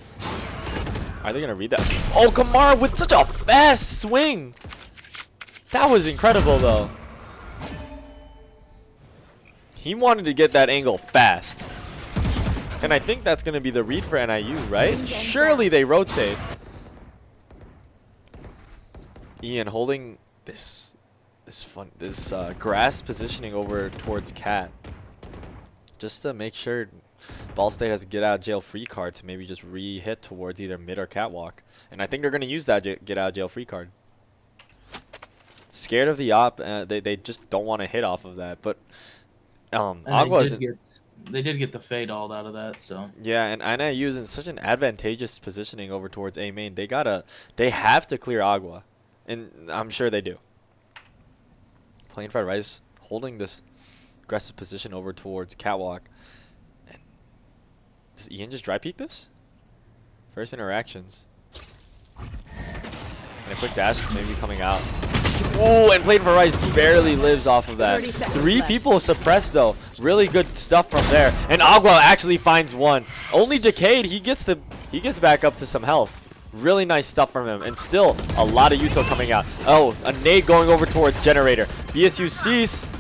A: Are they gonna read that? Oh, Kamara with such a fast swing. That was incredible, though. He wanted to get that angle fast, and I think that's gonna be the read for NIU, right? Surely they rotate. Ian holding this grass positioning over towards Cat, just to make sure Ball State has a get out of jail free card to maybe just re-hit towards either mid or catwalk, and I think they're gonna use that get out of jail free card. Scared of the op, they just don't want to hit off of that, but Agua
B: they did get the fade all out of that, so
A: yeah, and NIU is in such an advantageous positioning over towards A main. They have to clear Agua, and I'm sure they do. Plain fried rice holding this aggressive position over towards catwalk. And does Ian just dry peek this? First interactions. And a quick dash maybe coming out. Ooh, and Plain fried rice barely lives off of that. 3 people suppressed though. Really good stuff from there. And Agua actually finds one. Only Decayed, he gets back up to some health. Really nice stuff from him, and still a lot of util coming out. Oh, a nade going over towards Generator. BSU Cease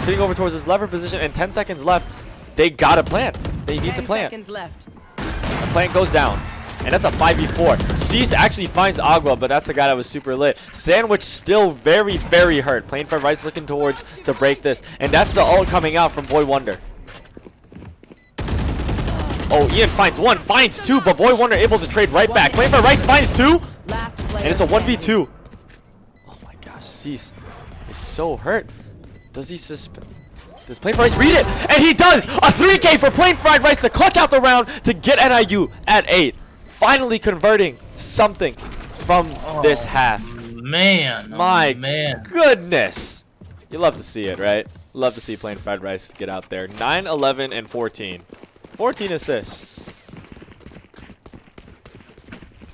A: sitting over towards this lever position, and 10 seconds left. They gotta plant. They need to plant.
E: 10 seconds left.
A: The plant goes down, and that's a 5v4. Cease actually finds Agua, but that's the guy that was super lit. Sandwich still very, very hurt. Plain fried rice looking towards to break this, and that's the ult coming out from Boy Wonder. Oh, Ian finds one, finds two, but Boy Wonder able to trade right back. Plain fried rice finds two, and it's a 1v2. Oh my gosh, Cease is so hurt. Does he suspend? Does Plain Fried Rice read it? And he does! A 3K for Plain Fried Rice to clutch out the round to get NIU at 8. Finally converting something from this half.
B: Man.
A: My
B: man.
A: goodness. You love to see it, right? Love to see Plain Fried Rice get out there. 9, 11, and 14. 14 assists.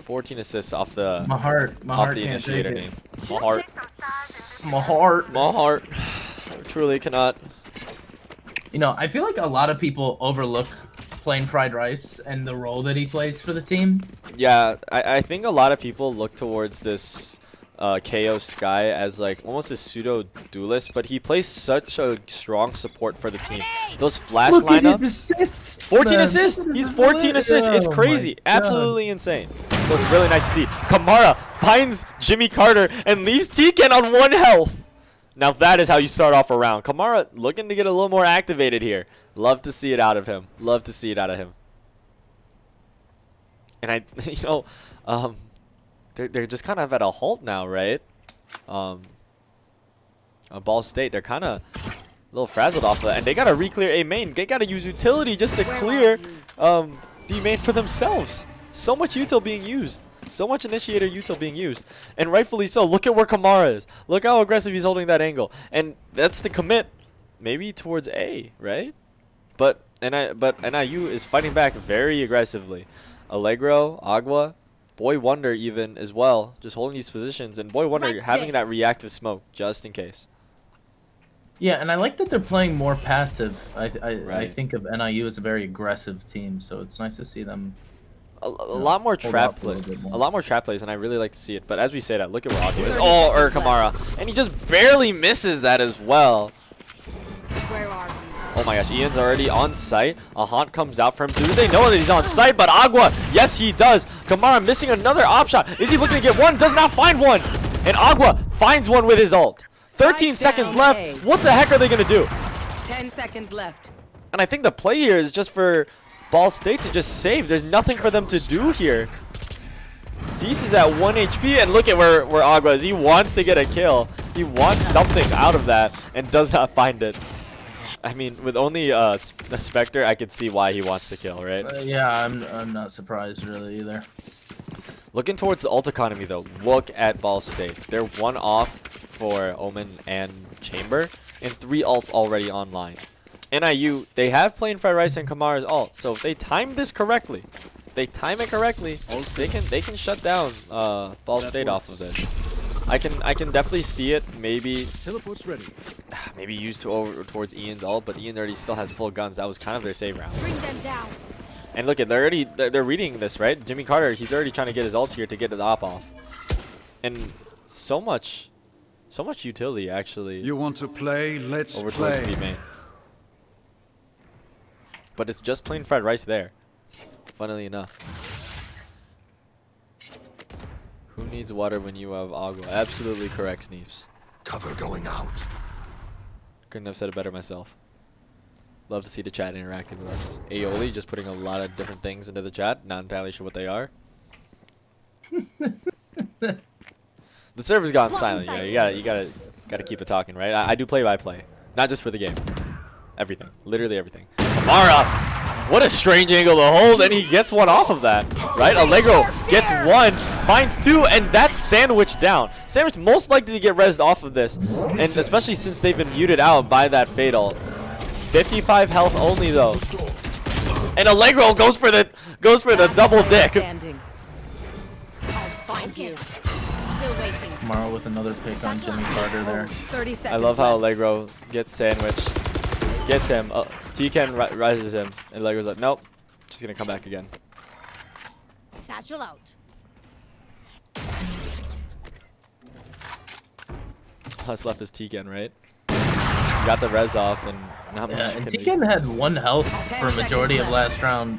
A: 14 assists off the
B: My heart
A: the
B: can't take
A: initiator
B: it.
A: name. My heart.
B: My heart.
A: My heart. Truly cannot.
B: You know, I feel like a lot of people overlook Plain Fried Rice and the role that he plays for the team.
A: Yeah, I think a lot of people look towards this KO Sky as like almost a pseudo duelist, but he plays such a strong support for the team. Those flash
B: Look at his
A: lineups.
B: assists,
A: 14
B: man.
A: assists.
B: Look at
A: He's
B: his
A: 14 assists. It's
B: Oh my
A: crazy.
B: God.
A: Absolutely insane. So it's really nice to see. Kamara finds Jimmy Carter and leaves Tekken on 1 health. Now that is how you start off a round. Kamara looking to get a little more activated here. Love to see it out of him. Love to see it out of him. And they're just kind of at a halt now, right? Ball State, they're kind of a little frazzled off of that, and they gotta re-clear A main. They gotta use utility just to clear B main for themselves. So much util being used. So much initiator util being used, and rightfully so. Look at where Kamara is. Look how aggressive he's holding that angle, and that's the commit, maybe towards A, right? But NIU is fighting back very aggressively. Allegro, Agua, Boy Wonder even as well, just holding these positions, and Boy Wonder having that reactive smoke just in case.
B: Yeah, and I like that they're playing more passive. I
A: Right.
B: think of NIU as a very aggressive team, so it's nice to see them.
A: A lot more
B: hold
A: trap
B: up a
A: play,
B: little bit more.
A: a lot more trap plays, and I really like to see it. But as we say that, look at where Agua is. Oh, Kamara, and he just barely misses that as well.
C: Where are you?
A: Oh my gosh, Ian's already on site. A haunt comes out for him. Do they know that he's on site? But Agua, yes he does. Kamara missing another op shot. Is he looking to get one? Does not find one. And Agua finds one with his ult. 13 seconds
C: down
A: left.
C: A.
A: What the heck are they going to do?
C: 10 seconds left.
A: And I think the play here is just for Ball State to just save. There's nothing for them to do here. Cease is at 1 HP, and look at where Agua is. He wants to get a kill. He wants something out of that and does not find it. I mean, with only a Spectre, I could see why he wants to kill, right?
B: Yeah, I'm not surprised really either.
A: Looking towards the ult economy, though, look at Ball State. They're 1 off for Omen and Chamber, and 3 ults already online. NIU, they have Plain Fried Rice and Kamara's ult, so if they time this correctly, they can shut down Ball State off of this. I can definitely see it. Maybe
D: Teleport's ready.
A: maybe used over towards Ian's ult, but Ian already still has full guns. That was kind of their save round.
C: Bring them down.
A: And look at they're reading this, right? Jimmy Carter, he's already trying to get his ult here to get the op off. And so much utility actually
D: You want to play? Let's
A: over towards B
D: play.
A: main. But it's just Plain Fried Rice there. Funnily enough. Who needs water when you have Agua? Absolutely correct, Sneeps.
D: Cover going out.
A: Couldn't have said it better myself. Love to see the chat interacting with us. Aioli just putting a lot of different things into the chat. Not entirely sure what they are. The server's gone silent. Yeah, you gotta keep it talking, right? I do play by play, not just for the game. Everything, literally everything. Kamara, what a strange angle to hold, and he gets one off of that, right? Allegro gets one, finds 2, and that's Sandwich down. Sandwich most likely to get rezzed off of this, and especially since they've been muted out by that fatal. 55 health only though, and Allegro goes for the double dick.
C: Standing. I'll find you. Still waiting.
B: Kamara with another pick on Jimmy Carter there.
C: 30 seconds
A: I love how
C: left.
A: Allegro gets Sandwich, gets him. T-Ken rises him, and Allegro's like, nope, just gonna come back again.
C: Satchel out.
A: Plus left is T-Ken, right? Got the res off, and not much
B: Yeah, and
A: can
B: Tekken had 1 health for a majority of last round.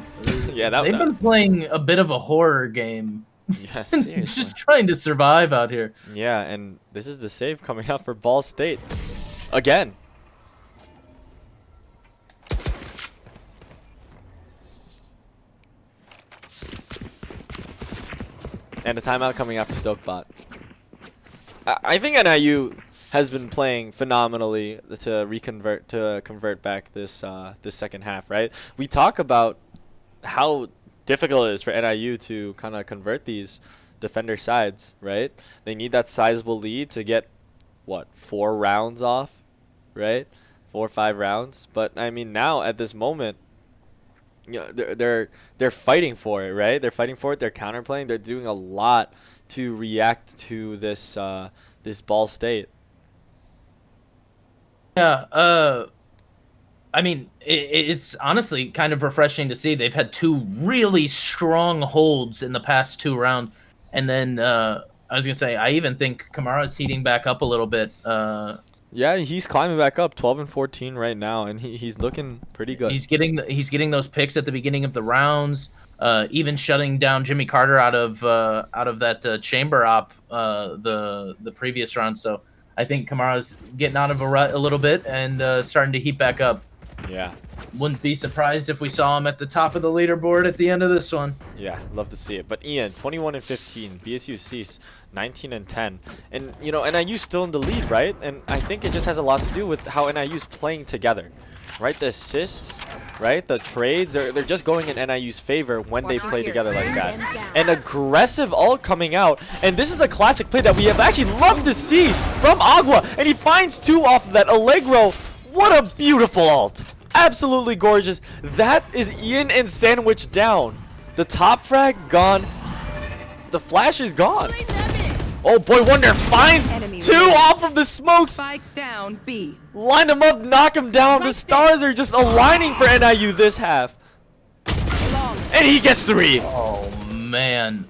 A: Yeah,
B: They've been playing a bit of a horror game.
A: Yeah, seriously.
B: Just trying to survive out here.
A: Yeah, and this is the save coming out for Ball State. Again. And a timeout coming out for Stokebot. I think NIU has been playing phenomenally to convert back this this second half, right? We talk about how difficult it is for NIU to kind of convert these defender sides, right? They need that sizable lead to get what, 4 rounds off, right? 4 or 5 rounds. But I mean, now at this moment, they're fighting for it, right? They're fighting for it. They're counterplaying. They're doing a lot to react to this this Ball State.
B: Yeah. I mean, it's honestly kind of refreshing to see. They've had 2 really strong holds in the past 2 rounds, and then I was gonna say I even think Kamara's heating back up a little bit.
A: Yeah, he's climbing back up, 12 and 14 right now, and he's looking pretty good.
B: He's getting those picks at the beginning of the rounds, even shutting down Jimmy Carter out of that chamber op the previous round. So I think Kamara's getting out of a rut a little bit and starting to heat back up.
A: Yeah.
B: Wouldn't be surprised if we saw him at the top of the leaderboard at the end of this one.
A: Yeah, love to see it. But Ian, 21 and 15, BSU Cease 19 and 10, and you know NIU's still in the lead, right? And I think it just has a lot to do with how NIU's playing together, right? The assists, right? The trades, they're just going in NIU's favor when they play together like that. An aggressive ult coming out, and this is a classic play that we have actually loved to see from Agua, and he finds 2 off of that. Allegro, what a beautiful ult. Absolutely gorgeous. That is Ian and Sandwich down. The top frag gone. The flash is gone. Oh, Boy Wonder finds 2 off of the smokes.
C: Spike down B.
A: Line him up, knock him down. The stars are just aligning for NIU this half. And he gets 3.
B: Oh, man.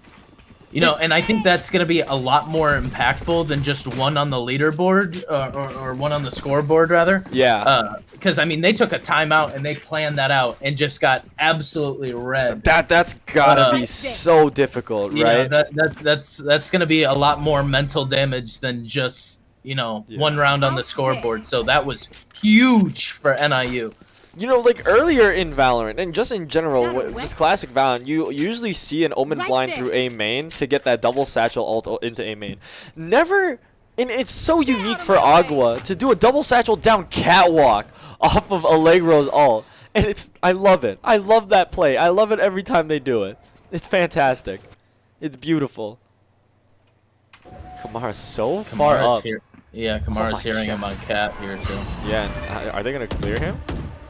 B: You know, and I think that's going to be a lot more impactful than just 1 on the leaderboard or 1 on the scoreboard, rather.
A: Yeah.
B: Because, I mean, they took a timeout and they planned that out and just got absolutely red.
A: That's got to be so difficult, right?
B: Yeah, that's going to be a lot more mental damage than just, you know, 1 round on the scoreboard. So that was huge for NIU.
A: You know, like earlier in Valorant, and just in general, just classic Valorant, you usually see an Omen blind through A main to get that double satchel ult into A main. Never, and it's so unique for Agua to do a double satchel down catwalk off of Allegro's ult. And I love it. I love that play. I love it every time they do it. It's fantastic. It's beautiful. Kamara's so far up.
B: Yeah, Kamara's hearing him on cat here too.
A: Yeah, are they going to clear him?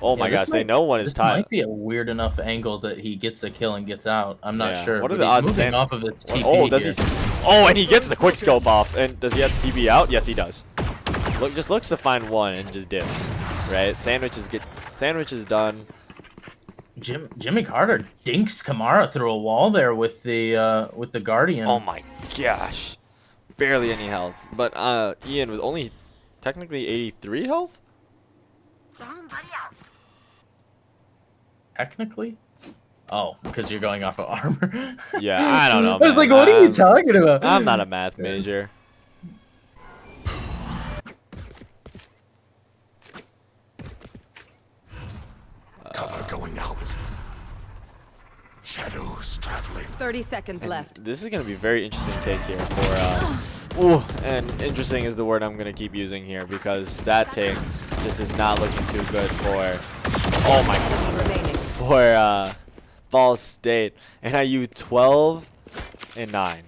A: Oh my gosh, they know one is tied.
B: This might be a weird enough angle that he gets a kill and gets out. I'm not sure.
A: What are the odds?
B: Moving off of its TP
A: oh, does he? Oh, and he gets the quick scope off. And does he have to TP out? Yes, he does. Just looks to find 1 and just dips. Right? Sandwich is done.
B: Jimmy Carter dinks Kamara through a wall there with the Guardian.
A: Oh my gosh, barely any health. But Ian with only technically 83 health.
B: Technically? Oh, because you're going off of armor.
A: Yeah, I don't know.
B: I was like, what are you talking about?
A: I'm not a math major.
D: Cover going out. Shadows traveling.
C: 30 seconds left.
A: This is going to be a very interesting take here for and interesting is the word I'm going to keep using here because that take just is not looking too good for my god. For Ball State. NIU 12 and 9.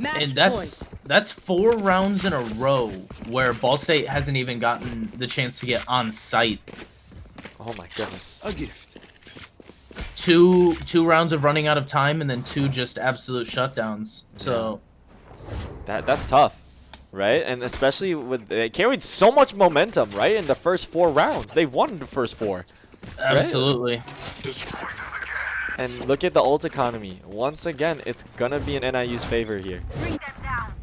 B: And that's 4 rounds in a row where Ball State hasn't even gotten the chance to get on site.
A: Oh my goodness.
D: A gift.
B: Two rounds of running out of time and then 2 just absolute shutdowns. So
A: that's tough, right? And especially with they carried so much momentum, right? In the first 4 rounds, they won the first 4.
B: Absolutely.
D: Destroy them again.
A: And look at the ult economy. Once again, it's gonna be in NIU's favor here.
C: Bring them down.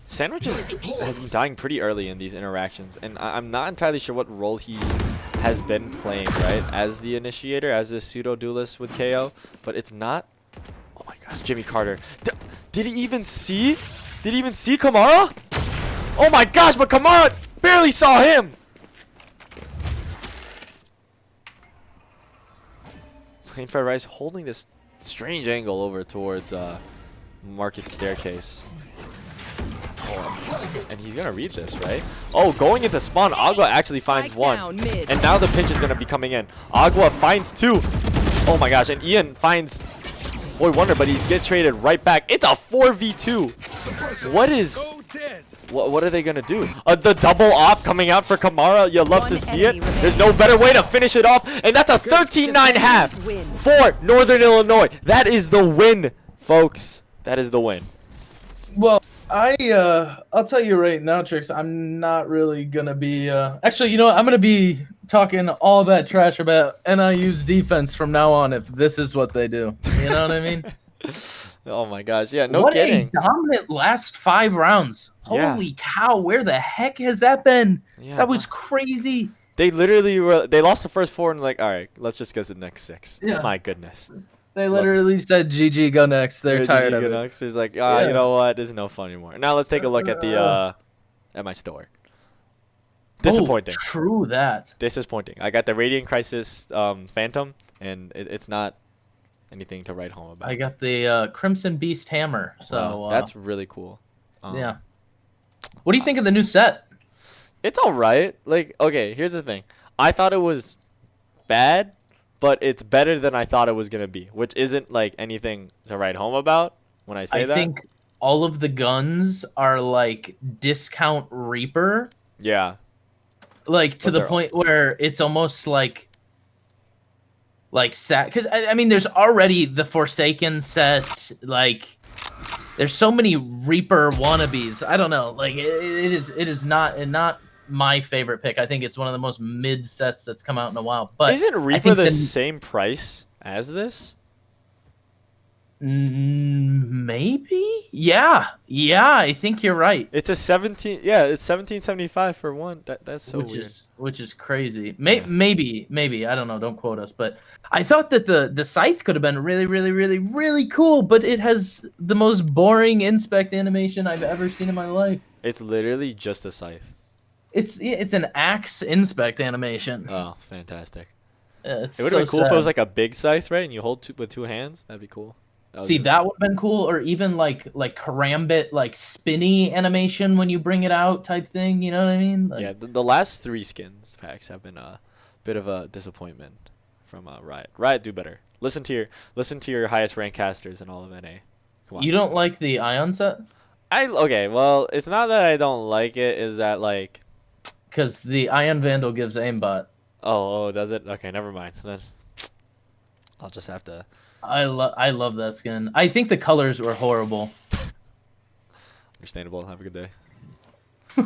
A: Sandwich has been dying pretty early in these interactions, and I'm not entirely sure what role he has been playing, right? As the initiator, as the pseudo-duelist with KO, but it's not... Oh my gosh, Jimmy Carter. Did he even see? Did he even see Kamara? Oh my gosh, but Kamara barely saw him! Plain Fried Rice holding this strange angle over towards market staircase. Oh, and he's gonna read this, right? Oh, going into spawn, Agua actually finds
C: Spike
A: one.
C: down, mid.
A: And now the pinch is gonna be coming in. Agua finds two. Oh my gosh, and Ian finds Boy Wonder, but he gets traded right back. It's a 4v2. What are they gonna do? The double op coming out for Kamara. You love to see it. There's no better way to finish it off. And that's a 13-9 half for Northern Illinois. That is the win, folks. That is the win.
B: Well, I'll tell you right now, Trix, I'm not really gonna be actually, you know what? I'm gonna be talking all that trash about NIU's defense from now on if this is what they do. You know what I mean?
A: Oh my gosh, yeah, no
B: what
A: kidding.
B: a dominant last 5 rounds.
A: Yeah.
B: Holy cow, where the heck has that been?
A: Yeah,
B: That was crazy.
A: they literally they lost the first 4 and like, all right, let's just get to the next 6.
B: Yeah.
A: My goodness.
B: They literally said, GG, go next. They're tired of it.
A: It's like, you know what? This is no fun anymore. Now let's take a look at the at my store. Disappointing.
B: Oh, true that.
A: Disappointing. I got the Radiant Crisis Phantom, and it's not anything to write home about.
B: I got the Crimson Beast Hammer. So
A: Wow, that's really cool.
B: yeah. What do you think of the new set?
A: It's all right. Like, okay, here's the thing. I thought it was bad, but it's better than I thought it was gonna be, which isn't like anything to write home about when I say that.
B: I think all of the guns are like discount Reaper,
A: Yeah.
B: like to
A: But
B: the
A: they're-
B: point where it's almost like sad. Because I mean, there's already the Forsaken set. Like, there's so many Reaper wannabes. I don't know. Like, it is not my favorite pick. I think it's one of the most mid sets that's come out in a while. But
A: Isn't
B: I
A: Reaper
B: think
A: the same price as this?
B: maybe? Yeah. I think you're right.
A: It's a 17. Yeah, it's 1775 for one. That's so weird.
B: Which is crazy. Maybe I don't know. Don't quote us, but I thought that the scythe could have been really cool, but it has the most boring inspect animation I've ever seen in my life.
A: It's literally just a scythe.
B: It's an axe inspect animation.
A: Oh, fantastic.
B: It's
A: It would
B: so
A: have been cool if it
B: sad.
A: was like a big scythe, right? And you hold with 2 hands. That'd be cool.
B: See, that would have been cool, or even like karambit, like spinny animation when you bring it out type thing. You know what I mean? Like,
A: Yeah, the last 3 skins packs have been a bit of a disappointment from Riot. Riot, do better. Listen to your highest ranked casters in all of NA. Come on.
B: you don't like the Ion set
A: Okay, well, it's not that I don't like it. Is that like,
B: because the Ion Vandal gives aimbot.
A: oh, does it? Okay, never mind. Then I'll just have to.
B: I love that skin. I think the colors were horrible.
A: Understandable. Have a good day. All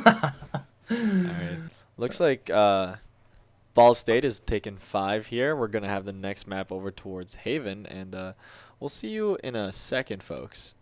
A: right. Looks like Ball State is taking 5 here. We're gonna have the next map over towards Haven, and we'll see you in a second, folks.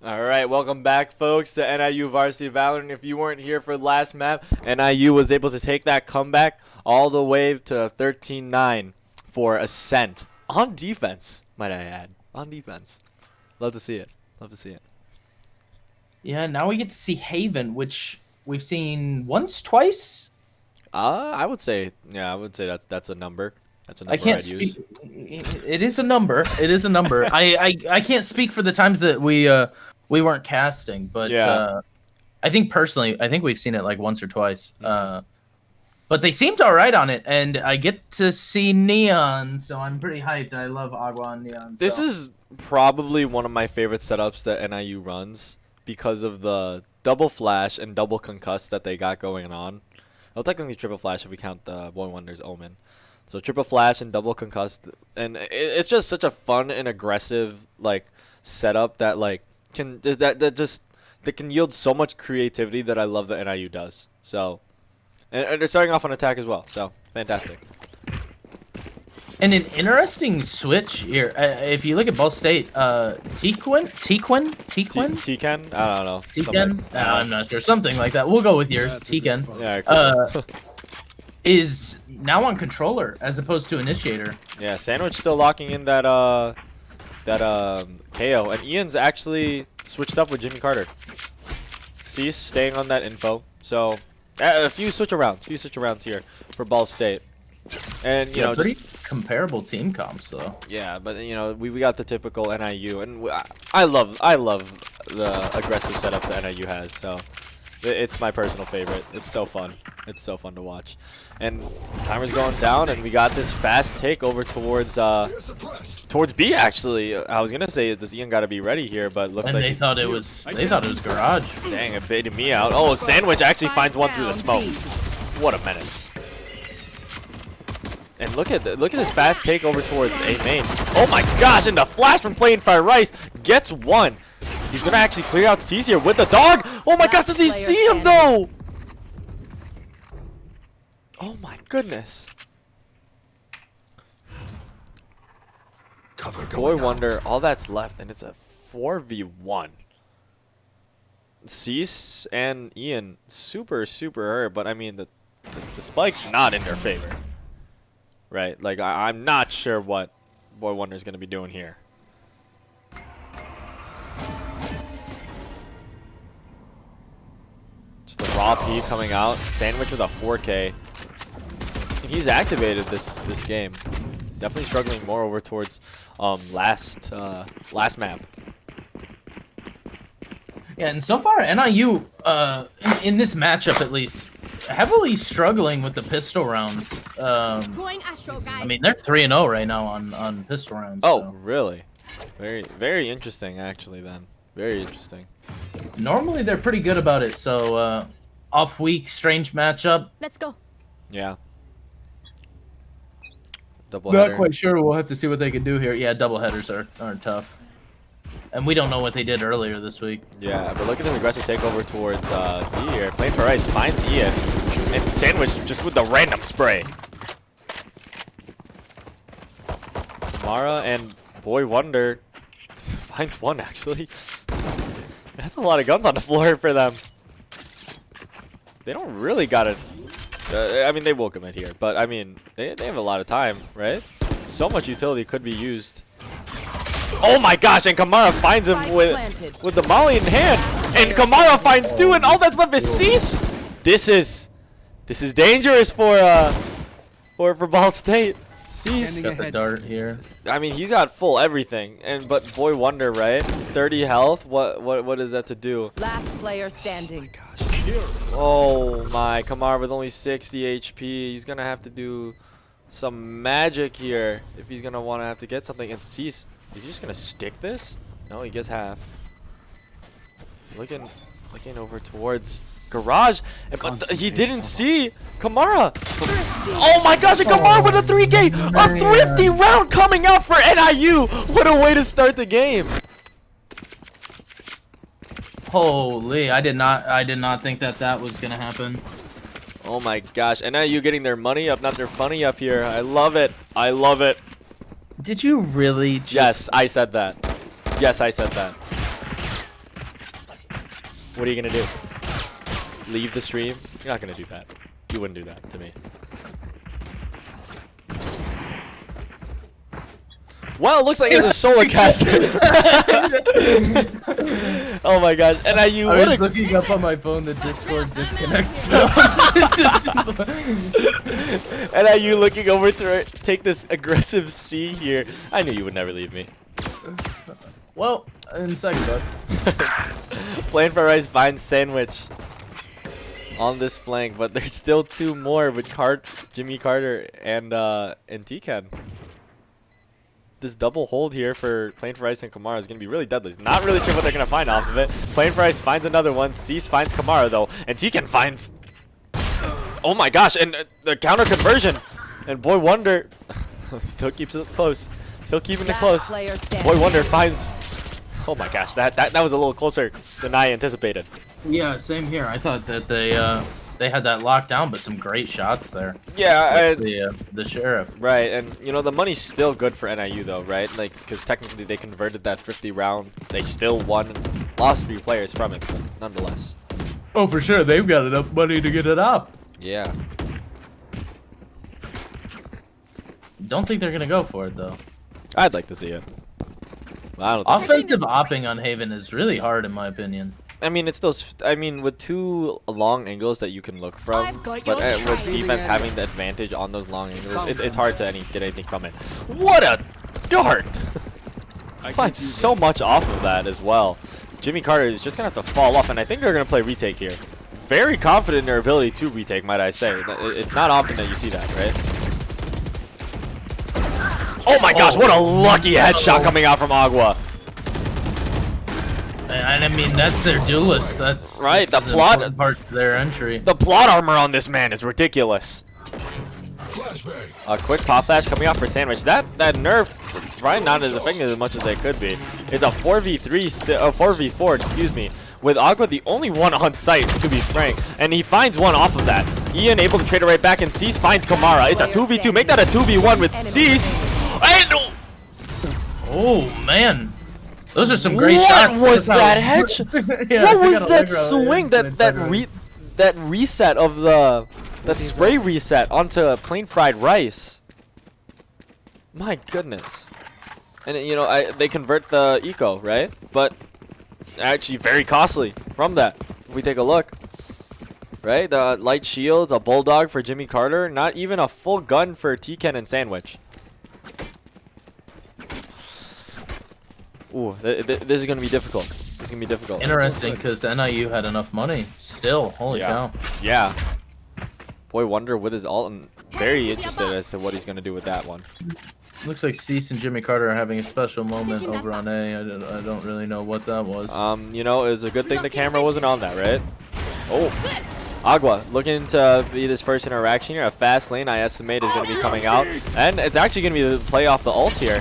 A: All right, welcome back, folks, to NIU Varsity Valorant. If you weren't here for the last map, NIU was able to take that comeback all the way to 13-9 for Ascent on defense, might I add. On defense. Love to see it. Love to see it.
B: Yeah, now we get to see Haven, which we've seen once, twice.
A: I would say that's a number. That's a number
B: I can't
A: I'd use.
B: speak. It is a number. It is a number. I can't speak for the times that we weren't casting, but
A: Yeah.
B: I think personally, I think we've seen it like once or twice. But they seemed all right on it, and I get to see Neon, so I'm pretty hyped. I love Agua and Neon.
A: This
B: so.
A: is probably one of my favorite setups that NIU runs because of the double flash and double concuss that they got going on. Well, technically triple flash if we count the Boy Wonder's Omen. So triple flash and double concuss, and it's just such a fun and aggressive like setup that like that can yield so much creativity that I love that NIU does. So, and they're starting off on attack as well. So fantastic.
B: And an interesting switch here. If you look at both state, Tequin?
A: Tiken? I don't know.
B: Tequin? I'm not sure. Something like that. We'll go with yours. Tequin.
A: Yeah. Cool.
B: Is now on controller as opposed to initiator.
A: Yeah. Sandwich still locking in that KO, and Ian's actually switched up with Jimmy Carter. Cease staying on that info. So a few switch arounds here for Ball State, and you know
B: pretty
A: just
B: comparable team comps though.
A: yeah, but you know we got the typical NIU, and I love the aggressive setups that NIU has. So it's my personal favorite. It's so fun. It's so fun to watch. And timer's going down, and we got this fast take over towards B. Actually, I was gonna say does Ian got to be ready here, but looks
B: And
A: like
B: they thought it was garage.
A: Dang, it baited me out. Oh, Sandwich actually finds one through the smoke. What a menace. And look at this fast take over towards A main. Oh my gosh, and the flash from playing Fire Rice gets one. He's gonna actually clear out C's here with the dog. Oh my gosh, does he see him though? Oh my goodness.
D: Cover
A: Boy
D: going out.
A: Wonder, all that's left, and it's a 4v1. Cease and Ian super hurt, but I mean the spike's not in their favor. Right? Like I'm not sure what Boy Wonder's gonna be doing here. Just a raw P coming out. Sandwich with a 4K. And he's activated this game. Definitely struggling more over towards last map.
B: Yeah, and so far NIU in this matchup at least heavily struggling with the pistol rounds.
C: Going Astro, guys.
B: I mean they're 3-0 right now on pistol rounds.
A: Oh,
B: so.
A: really? Very interesting actually then. Very interesting.
B: Normally they're pretty good about it. So off week, strange matchup.
C: Let's go.
A: Yeah. Double
B: Not
A: header.
B: quite sure. We'll have to see what they can do here. Yeah, double headers are tough. And we don't know what they did earlier this week.
A: Yeah, but look at this aggressive takeover towards B here. Playing for Rice finds Ian. And Sandwich just with the random spray. Mara and Boy Wonder finds one actually. That's a lot of guns on the floor for them. They don't really got it. I mean, they will commit here, but I mean, they have a lot of time, right? So much utility could be used. Oh my gosh, and Kamara finds him with the molly in hand. And Kamara finds two, and all that's left is Cease. This is dangerous for Ball State. Cease.
B: Got the dart here.
A: I mean, he's got full everything, but Boy Wonder, right? 30 health. What is that to do?
C: Last player standing.
A: Oh my, Kamara with only 60 HP. He's gonna have to do some magic here if he's gonna want to have to get something. And Cease, is he just gonna stick this? No, he gets half. Looking over towards Garage, but he didn't see Kamara. Oh my gosh, and Kamara with a 3K, a thrifty round coming out for NIU. What a way to start the game.
B: Holy, I did not think that was gonna happen.
A: Oh my gosh, NIU getting their money up, not their funny up here. I love it. I love it.
B: Did you really just...
A: Yes, I said that. Yes, I said that. What are you gonna do? Leave the stream? You're not gonna do that. You wouldn't do that to me. Well, it looks like it's a solar caster. Oh my gosh. NIU,
B: I
A: what
B: was
A: a...
B: looking up on my phone the Discord disconnect. So.
A: NIU looking over to take this aggressive C here. I knew you would never leave me.
B: Well, in second, bud.
A: Plain fried rice finds sandwich on this flank, but there's still two more with Jimmy Carter and T-Ken. This double hold here for Plain fried rice and Kamara is going to be really deadly. Not really sure what they're going to find off of it. Plain fried rice finds another one. Cease finds Kamara though, and T-Ken finds... Oh my gosh, and the counter conversion. And Boy Wonder still keeps it close. Still keeping it close. Boy Wonder finds... Oh my gosh, that was a little closer than I anticipated.
B: Yeah, same here. I thought that they had that locked down, but some great shots there.
A: Yeah,
B: The sheriff.
A: right, and you know the money's still good for NIU though, right? Like, because technically they converted that 50 round, they still won, and lost 3 players from it, but nonetheless.
B: Oh, for sure, they've got enough money to get it up.
A: Yeah.
B: Don't think they're gonna go for it though.
A: I'd like to see it. I don't think
B: Offensive opping on Haven is really hard in my opinion.
A: I mean, it's those. I mean, with 2 long angles that you can look from,
C: I've got
A: but
C: your
A: with
C: trail.
A: defense having the advantage on those long angles, it's hard to get anything from it. What a dart! Finds so much off of that as well. Jimmy Carter is just gonna have to fall off, and I think they're gonna play retake here. Very confident in their ability to retake, might I say. It's not often that you see that, right? Oh my gosh! What a lucky headshot coming out from Agua.
B: And I mean, that's their duelist. That's
A: Right,
B: that's
A: the
B: an
A: plot-
B: important part of their entry.
A: The plot armor on this man is ridiculous.
D: Flashbang.
A: A quick pop flash coming out for Sandwich. That nerf probably not as effective as much as they could be. It's a 4v3, 4v4, excuse me, with Agua the only one on site, to be frank, and he finds one off of that. Ian able to trade it right back, and Cease finds Kamara. It's a 2v2. Make that a 2v1 with Cease. And
B: Oh man, those are some great
A: what
B: shots.
A: was
B: That's
A: that
B: how-
A: headshot?
B: Yeah,
A: What
B: I
A: was
B: took out
A: that
B: Allegro,
A: swing?
B: yeah,
A: That reset of that spray reset onto plain fried rice. My goodness. And you know, they convert the eco, right? But actually very costly from that. If we take a look, right? The light shields, a bulldog for Jimmy Carter, not even a full gun for T-Ken and Sandwich. Ooh, this is gonna be difficult. This is gonna be difficult.
B: Interesting, because NIU had enough money. Still, holy cow.
A: Yeah. Boy Wonder with his ult, and very interested as to what he's gonna do with that one.
B: Looks like Cease and Jimmy Carter are having a special moment over on A. I don't really know what that was.
A: You know, it was a good thing the camera wasn't on that, right? Oh. Agua looking to be this first interaction here. A fast lane, I estimate, is going to be coming out. And it's actually going to be the play off the ult here.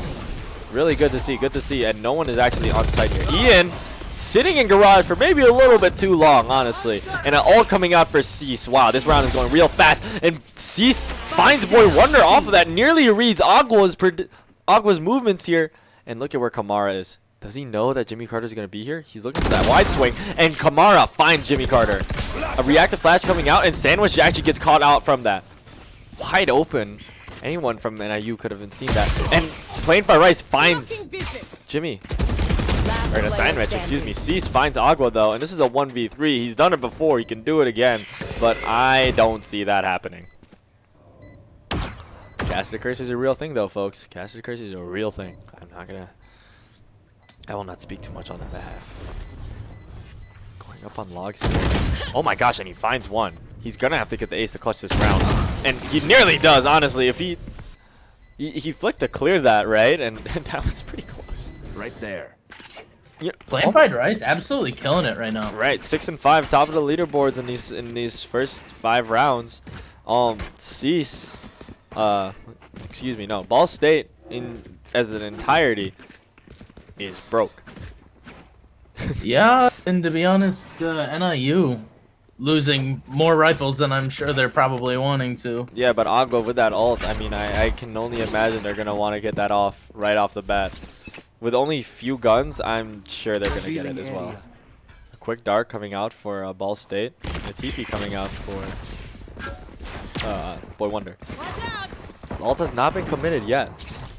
A: Really good to see, and no one is actually on site here. Ian sitting in garage for maybe a little bit too long, honestly. And an ult coming out for Cease. Wow, this round is going real fast. And Cease finds Boy Wonder off of that. Nearly reads Agua's movements here. And look at where Kamara is. Does he know that Jimmy Carter is going to be here? He's looking for that wide swing. And Kamara finds Jimmy Carter. A reactive flash coming out. And Sandwich actually gets caught out from that. Wide open. Anyone from NIU could have seen that. And Plain Fried Rice finds Jimmy. Or a Sandwich, excuse me. Cease finds Agua though. And this is a 1v3. He's done it before. He can do it again. But I don't see that happening. Caster Curse is a real thing though, folks. Caster Curse is a real thing. I will not speak too much on that behalf. Going up on logs here. Oh my gosh, and he finds one. He's gonna have to get the ace to clutch this round. And he nearly does, honestly. If he flicked to clear that, right? And that was pretty close.
D: Right there.
A: Yeah.
B: Plain Fried Rice absolutely killing it right now.
A: Right, 6 and 5, top of the leaderboards in these first 5 rounds. Cease, excuse me, no, Ball State as an entirety is broke.
B: Yeah, and to be honest, NIU losing more rifles than I'm sure they're probably wanting to.
A: Yeah, but Agua with that ult, I mean, I can only imagine they're gonna want to get that off right off the bat. With only few guns, I'm sure they're gonna get it as well. quick dart coming out for Ball State. And a TP coming out for Boy Wonder.
C: Watch out.
A: Ult has not been committed yet.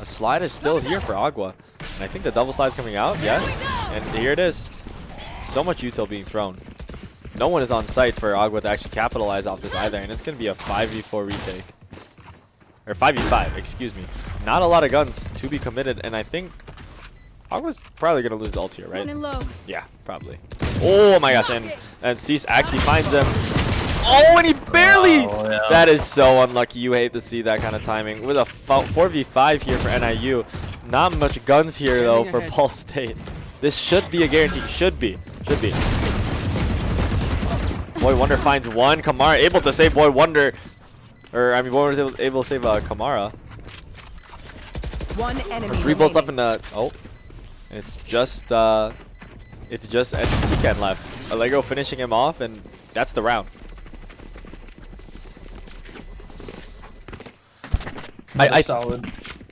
A: A slide is still here for Agua. And I think the double slide's coming out. Yes. And here it is. So much util being thrown. No one is on site for Agua to actually capitalize off this either. And it's going to be a 5v4 retake. Or 5v5, excuse me. Not a lot of guns to be committed. And I think Agua's probably going to lose the ult here, right?
C: Running low.
A: Yeah, probably. Oh my gosh. And Cease actually finds him. Oh, and he barely.
B: Oh, yeah.
A: That is so unlucky. You hate to see that kind of timing. With a 4v5 here for NIU. Not much guns here, though, for Ball State. This should be a guarantee. Should be. Boy Wonder finds one. Kamara able to save Boy Wonder. Or, I mean, Boy Wonder was able to save Kamara.
C: One enemy.
A: 3 balls left in the. Oh. And it's just Tiken left. Allegro finishing him off, and that's the round. I
B: solid.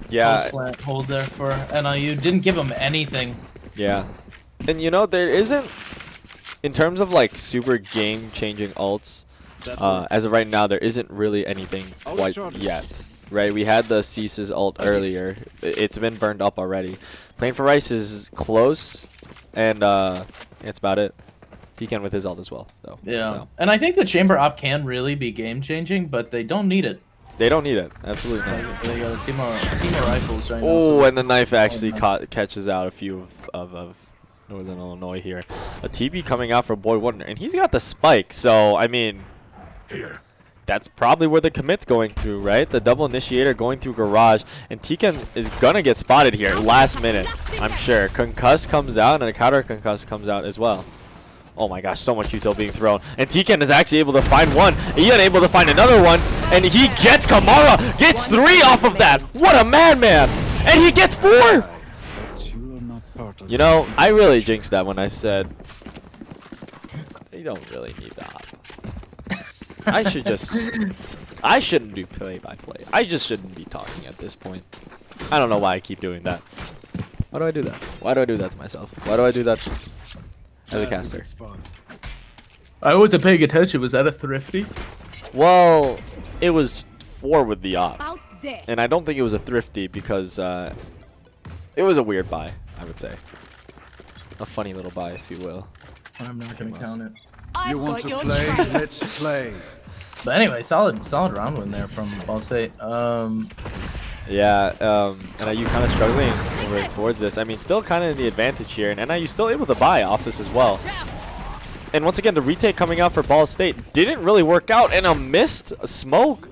A: Yeah.
B: Plant hold there for NIU. Didn't give him anything.
A: Yeah. And you know, there isn't, in terms of like super game-changing ults, as of right now, there isn't really anything quite yet. Right? We had the Cease's ult earlier. It's been burned up already. Playing for Rice is close, and that's about it. Tiken with his ult as well, though.
B: Yeah.
A: So.
B: And I think the chamber op can really be game-changing, but they don't need it.
A: They don't need it. Absolutely not.
B: They got a team of rifles right now.
A: Oh,
B: so
A: and the knife actually catches out a few of Northern Illinois here. A TP coming out for Boy Wonder, and he's got the spike. So I mean, that's probably where the commit's going through, right? The double initiator going through garage, and Tiken is gonna get spotted here last minute, I'm sure. Concuss comes out, and a counter concuss comes out as well. Oh my gosh, so much util being thrown. And Tiken is actually able to find one. Ian able to find another one. And he gets Kamara. Gets 3 off of that. What a madman. And he gets 4. You know, I really jinxed that when I said, you don't really need that. I shouldn't do play-by-play. I just shouldn't be talking at this point. I don't know why I keep doing that. Why do I do that? Why do I do that to myself? Why do I do that as a caster?
B: I wasn't paying attention. Was that a thrifty?
A: Well, it was 4 with the op.
C: Out there.
A: And I don't think it was a thrifty because it was a weird buy, I would say. A funny little buy, if you will.
B: I'm not going to count it.
C: I've
D: You want
C: got
D: to
C: your
D: play?
C: trail.
D: Let's play.
B: But anyway, solid round win there from Ball State.
A: Yeah, NIU kind of struggling over towards this. I mean, still kind of in the advantage here, and NIU still able to buy off this as well. And once again, the retake coming out for Ball State didn't really work out, and a missed smoke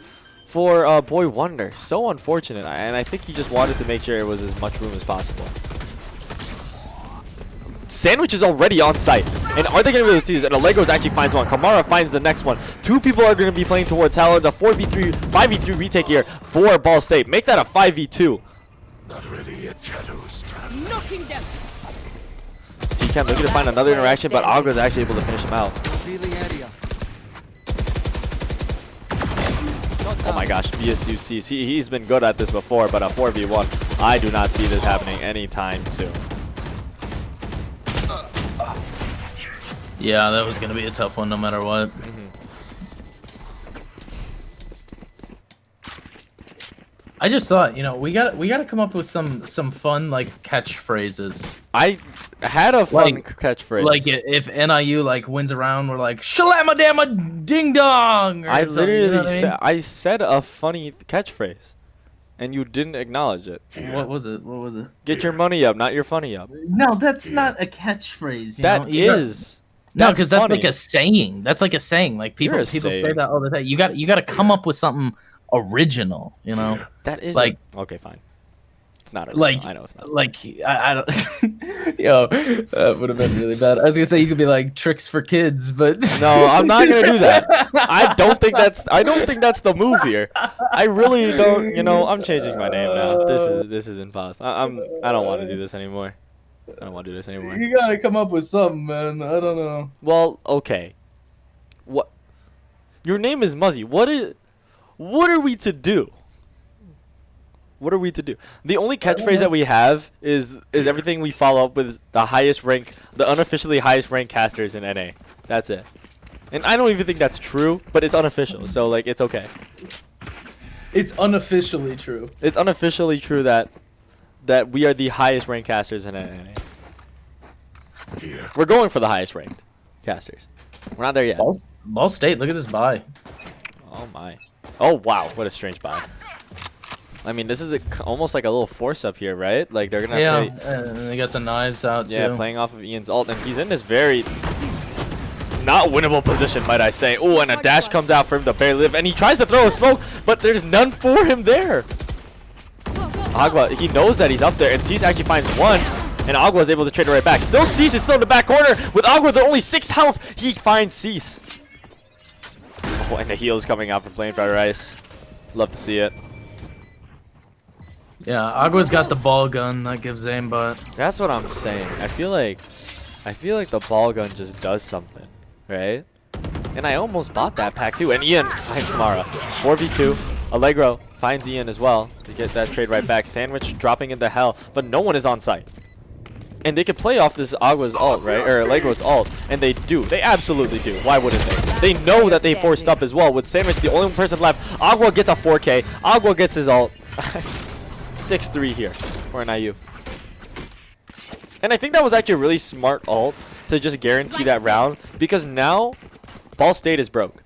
A: for Boy Wonder. So unfortunate, and I think he just wanted to make sure it was as much room as possible. Sandwich is already on site, and are they going to be able to see this? And Allegros actually finds one. Kamara finds the next one. 2 people are going to be playing towards Howland. A 4v3, 5v3 retake here for Ball State. Make that a 5v2.
D: Not ready yet, shadows.
C: Knocking them.
A: Tiken looking to find another interaction, but Agua is actually able to finish him out. Oh my gosh, BSU sees. He's been good at this before, but a 4v1. I do not see this happening anytime soon.
B: Yeah, that was going to be a tough one no matter what. I just thought, you know, we got to come up with some fun like catchphrases.
A: I had a fun catchphrase.
B: Like if NIU like wins a round, we're like shalama ding dong.
A: I literally
B: you know what I mean?
A: I said a funny catchphrase, and you didn't acknowledge it.
B: What was it?
A: Get your money up, not your funny up.
B: No, that's not a catchphrase.
A: That is.
B: No, because that's
A: funny.
B: like a saying. That's like a saying. Like people say
A: saying.
B: that all the time. You got to come up with something original. You know.
A: That is
B: like
A: okay, fine. It's not original.
B: like
A: I know it's not.
B: like I don't. Yo, that would have been really bad. I was gonna say you could be like tricks for kids, but
A: No, I'm not gonna do that. I don't think that's the move here. I really don't. You know, I'm changing my name now. This is impossible. I don't want to do this anymore. I don't want to do this anymore.
B: You gotta come up with something, man. I don't know.
A: Well, okay. What? Your name is Muzzy. What are we to do? What are we to do? The only catchphrase that we have is everything we follow up with the highest rank, the unofficially highest rank casters in NA. That's it. And I don't even think that's true, but it's unofficial, so like it's okay.
B: It's unofficially true.
A: It's unofficially true that we are the highest ranked casters in NA.
D: Here.
A: We're going for the highest ranked casters. We're not there yet.
B: Ball State, look at this buy.
A: Oh my. Oh wow, what a strange buy. I mean, this is almost like a little force up here, right? Like they're gonna
B: Yeah,
A: play,
B: and they got the knives out
A: yeah,
B: too.
A: playing off of Ian's ult, and he's in this very not winnable position, might I say. Oh, and a dash comes out for him to barely live, and he tries to throw a smoke, but there's none for him there. Agua, he knows that he's up there, and Cease actually finds one, and Agua is able to trade it right back. Still, Cease is still in the back corner. With Agua, they're only 6 health. He finds Cease. Oh, and the heals coming out from playing fried rice. Love to see it.
B: Yeah, Agua's got the ball gun that gives aimbot.
A: That's what I'm saying. I feel like the ball gun just does something, right? And I almost bought that pack too. And Ian finds Kamara. 4v2. Allegro finds Ian as well to get that trade right back. Sandwich dropping into hell, but no one is on site. And they could play off this Agua's ult, right? Or Allegro's ult, and they do. They absolutely do. Why wouldn't they? They know that they forced up as well. With Sandwich the only person left, Agua gets a 4K. Agua gets his ult. 6-3 here for NIU. And I think that was actually a really smart ult to just guarantee that round, because now Ball State is broke.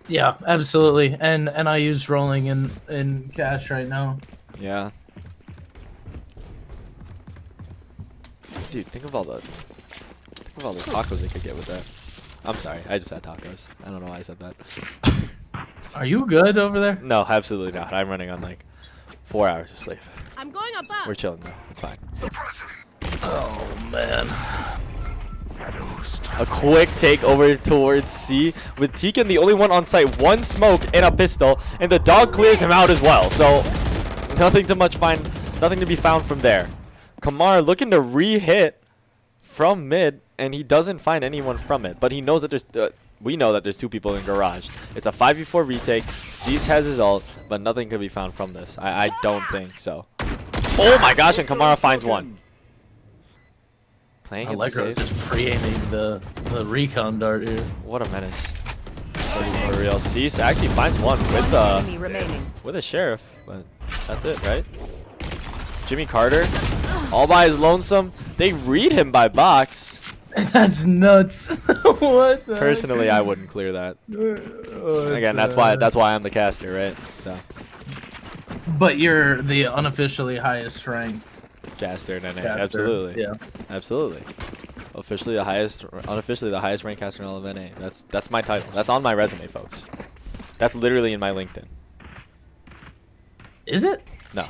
B: Yeah, absolutely. And NIU's rolling in cash right now.
A: Yeah. Dude, think of all the tacos they could get with that. I'm sorry, I just had tacos. I don't know why I said that.
B: Are you good over there?
A: No, absolutely not. I'm running on like 4 hours of sleep.
C: I'm going above.
A: We're chilling though. It's fine.
B: Oh man.
A: A quick take over towards C with Tekin the only one on site. 1 smoke and a pistol, and the dog clears him out as well. So nothing to be found from there. Kamara looking to re-hit from mid, and he doesn't find anyone from it. But he knows that there's we know that there's 2 people in garage. It's a 5v4 retake. Cease has his ult, but nothing could be found from this. I don't think so. Oh my gosh, and Kamara finds one. Playing it
B: Allegro
A: safe.
B: just pre-aiming the recon dart here.
A: What a menace. So for real. Cease actually finds one with
C: Enemy remaining.
A: a sheriff, but that's it, right? Jimmy Carter, all by his lonesome. They read him by box.
B: That's nuts. What? The
A: Personally,
B: heck?
A: I wouldn't clear that. Again, that's why I'm the caster, right? So
B: But you're the unofficially highest rank
A: caster in NA,
B: caster.
A: absolutely,
B: Yeah.
A: absolutely. Unofficially the highest ranked caster in all of NA. That's my title. That's on my resume, folks. That's literally in my LinkedIn.
B: Is it?
A: No.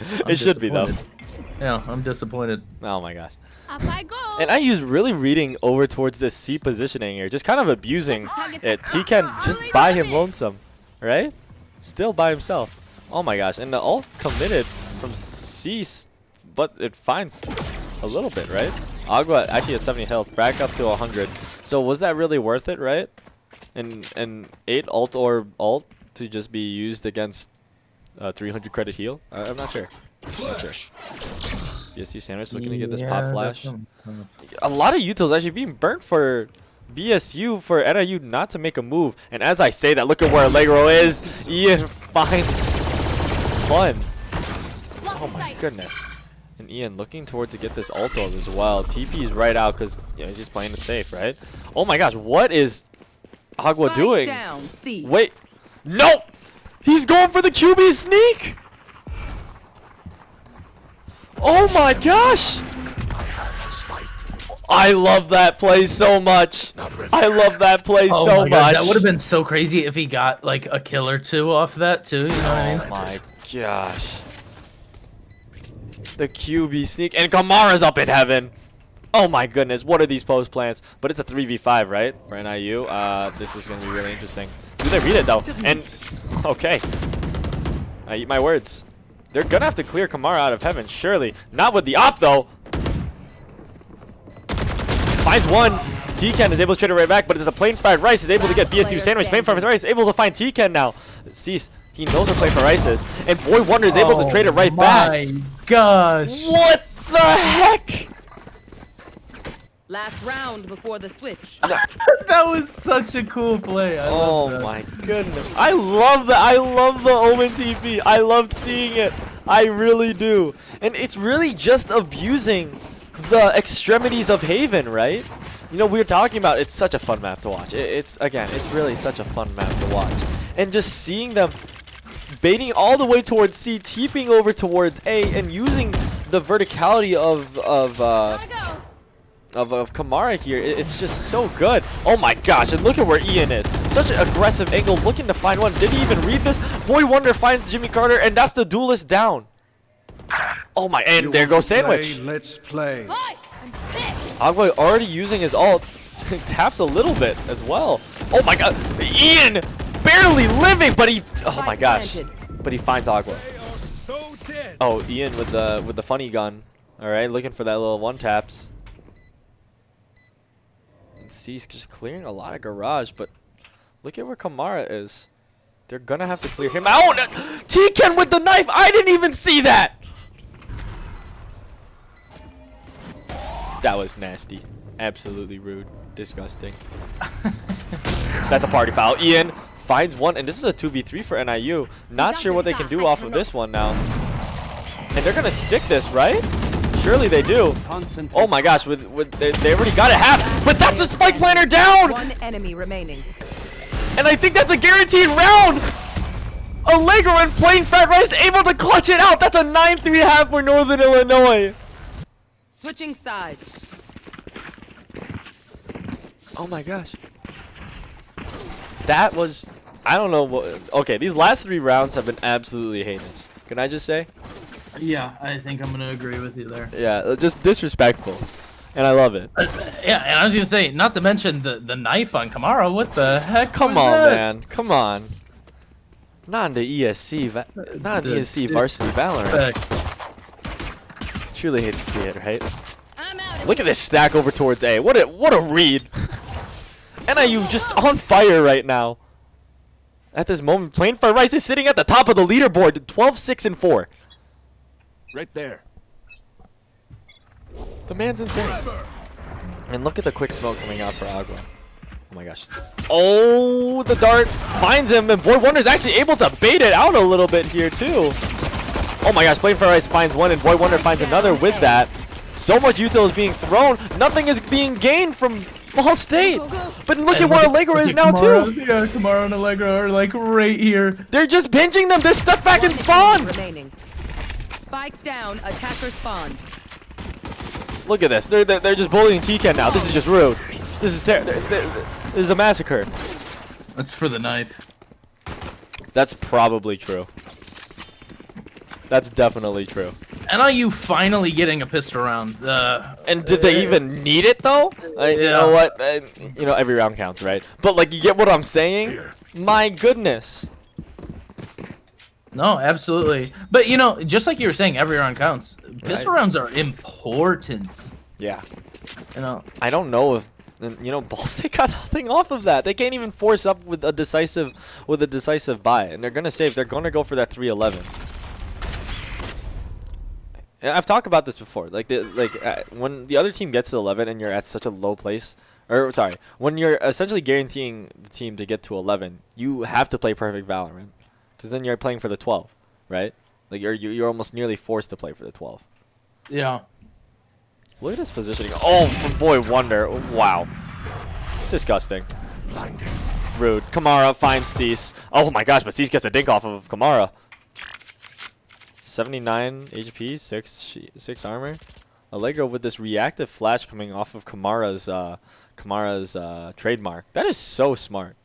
B: I'm
A: It should be though.
B: disappointed. Yeah, I'm disappointed.
A: Oh my gosh.
C: Up I go.
A: And IU's really reading over towards this C positioning here, just kind of abusing it. Tekin just by him lonesome, right? Still by himself. Oh my gosh, and the ult committed from C, but it finds a little bit, right? Agua actually at 70 health, back up to 100. So was that really worth it, right? And 8 ult or ult to just be used against 300 credit heal? I'm not sure. Not sure. BSU Sandwich looking to get this pop flash. A lot of utils actually being burnt for BSU for NIU not to make a move. And as I say that, look at where Allegro is. Ian finds one. Oh my goodness. And Ian looking towards to get this ult orb as well. TP's right out because he's just playing it safe, right? Oh my gosh, what is Agua
C: Spike
A: doing?
C: down, C.
A: Wait. Nope! He's going for the QB sneak! Oh my gosh! I love that play so much. I love that play
B: Oh
A: so
B: my God,
A: much.
B: that would have been so crazy if he got like a kill or 2 off that too. You know what I
A: Oh
B: mean?
A: my gosh. The QB sneak. And Kamara's up in heaven. Oh my goodness. What are these post plants? But it's a 3v5, right? For NIU. This is going to be really interesting. Do they read it though? And okay. I eat my words. They're going to have to clear Kamara out of heaven, surely. Not with the op though. Finds one. Tekin is able to trade it right back, but it's a plain fried rice. Is able to get BSU Sandwich. Plain fried rice is able to find Tekin now. Cease He knows what Play for Ice is. And Boy Wonder is able to trade it right back.
B: My gosh.
A: What the heck?
C: Last round before the switch.
B: That was such a cool play. I
A: Oh
B: love that.
A: my goodness. I love that. I love the Omen TP. I loved seeing it. I really do. And it's really just abusing the extremities of Haven, right? You know, we were talking about it's such a fun map to watch. It's really such a fun map to watch. And just seeing them baiting all the way towards C, teeping over towards A, and using the verticality of Kamara here, it's just so good. Oh my gosh, and look at where Ian is. Such an aggressive angle, looking to find one. Did he even read this? Boy Wonder finds Jimmy Carter, and that's the duelist down. Oh my, and there goes Sandwich.
D: Let's play.
C: Hi, I'm pissed.
A: Agua already using his ult. Taps a little bit as well. Oh my god, Ian barely living, but he, oh my gosh. But he finds Agua.
D: So dead.
A: Oh, Ian with the funny gun. All right, looking for that little one taps. C's just clearing a lot of garage, but look at where Kamara is. They're gonna have to clear him out. T-Ken with the knife. I didn't even see that. That was nasty. Absolutely rude. Disgusting. That's a party foul. Ian finds one, and this is a 2v3 for NIU. Not sure what they can do off of this one now. And they're gonna stick this, right? Surely they do. Oh my gosh, they already got it half, but that's a spike planter down!
C: One enemy remaining.
A: And I think that's a guaranteed round! Allegro and Plain Fat Rice able to clutch it out! That's a 9-3 half for Northern Illinois!
C: Switching sides.
A: Oh my gosh. That was, I don't know what, okay, these last 3 rounds have been absolutely heinous. Can I just say?
B: Yeah, I think I'm gonna agree with you there.
A: Yeah, just disrespectful. And I love it.
B: Yeah, and I was gonna say, not to mention the knife on Kamara. What the heck?
A: Come
B: was
A: on,
B: that?
A: man. Come on. Not in the ESC, not in the ESC varsity Valorant. Truly hate to see it, right?
C: I'm out.
A: Look at this stack over towards A. What a read. NIU just on fire right now. At this moment, Plain Fire Rice is sitting at the top of the leaderboard, 12-6-4.
D: Right there.
A: The man's insane. And look at the quick smoke coming out for Agua. Oh my gosh. Oh, the dart finds him, and Boy Wonder is actually able to bait it out a little bit here too. Oh my gosh, Plain Fire Rice finds one, and Boy Wonder finds another with that. So much util is being thrown. Nothing is being gained from Ball State. But look at where Allegro is now too.
B: Yeah, Kamara and Allegro are like right here.
A: They're just pinching them. They're stuck back in spawn.
C: Remaining. Spike down. Attacker spawn.
A: Look at this. They're just bullying T-Ken now. This is just rude. This is this is a massacre.
B: That's for the knife.
A: That's probably true. That's definitely true.
B: NIU finally getting a pistol round.
A: And did they even need it though? You know what? You know, every round counts, right? But like, you get what I'm saying? My goodness.
B: No, absolutely. But you know, just like you were saying, every round counts. Pistol rounds are important.
A: Yeah.
B: You know.
A: I don't know if, you know, Ball State got nothing off of that. They can't even force up with a decisive buy, and they're gonna save. They're gonna go for that 311. And I've talked about this before. Like when the other team gets to 11 and you're at such a low place, or sorry, when you're essentially guaranteeing the team to get to 11, you have to play perfect Valorant, because then you're playing for the 12, right? Like you're almost nearly forced to play for the 12.
B: Yeah.
A: Look at his positioning. Oh, from Boy Wonder. Wow. Disgusting.
D: Blinded.
A: Rude. Kamara finds Cease. Oh my gosh, but Cease gets a dink off of Kamara. 79 HP, 6 armor. Allegro with this reactive flash coming off of Kamara's trademark. That is so smart.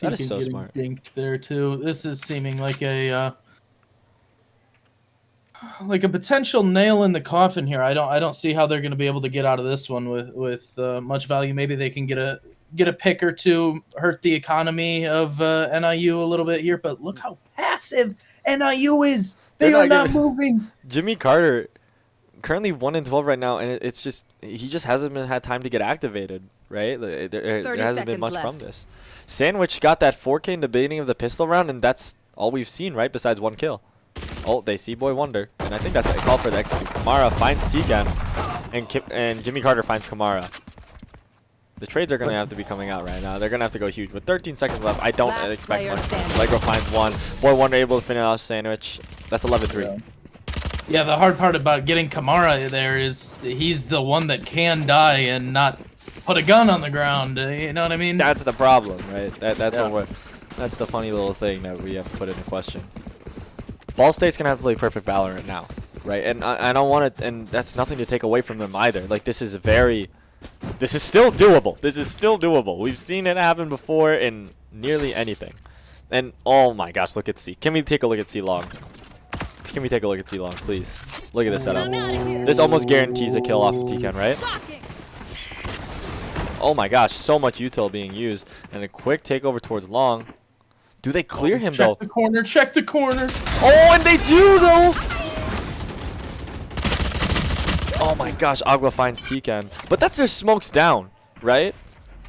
A: That is so smart.
B: Dinked there too. This is seeming like a potential nail in the coffin here. I don't see how they're going to be able to get out of this one with much value. Maybe they can get a pick or two, hurt the economy of NIU a little bit here. But look how passive NIU is. They are not moving.
A: Jimmy Carter, currently 1-12 right now, and it's just he just hasn't had time to get activated. Right? There hasn't been much from this. Sandwich got that 4K in the beginning of the pistol round, and that's all we've seen, right? Besides one kill. Oh, they see Boy Wonder, and I think that's a call for the execute. Kamara finds Tikan, and Jimmy Carter finds Kamara. The trades are going to have to be coming out right now. They're going to have to go huge. With 13 seconds left, I don't expect much. Allegro finds one. Boy Wonder able to finish off Sandwich. That's 11-3.
B: Yeah, the hard part about getting Kamara there is he's the one that can die and not put a gun on the ground. You know what I mean?
A: That's the problem, right? That's the funny little thing that we have to put into question. Ball State's going to have to play perfect Valorant now, right? And I don't want it, and that's nothing to take away from them either. Like, this is still doable. This is still doable. We've seen it happen before in nearly anything. And, oh my gosh, look at C. Can we take a look at C long? Can we take a look at C long, please? Look at this setup. This almost guarantees a kill off of Tikan, right? Oh my gosh, so much util being used. And a quick takeover towards long. Do they clear him, though?
B: Check the corner, check the corner.
A: Oh, and they do, though! Oh my gosh, Agua finds Tikan. But that's their smokes down, right?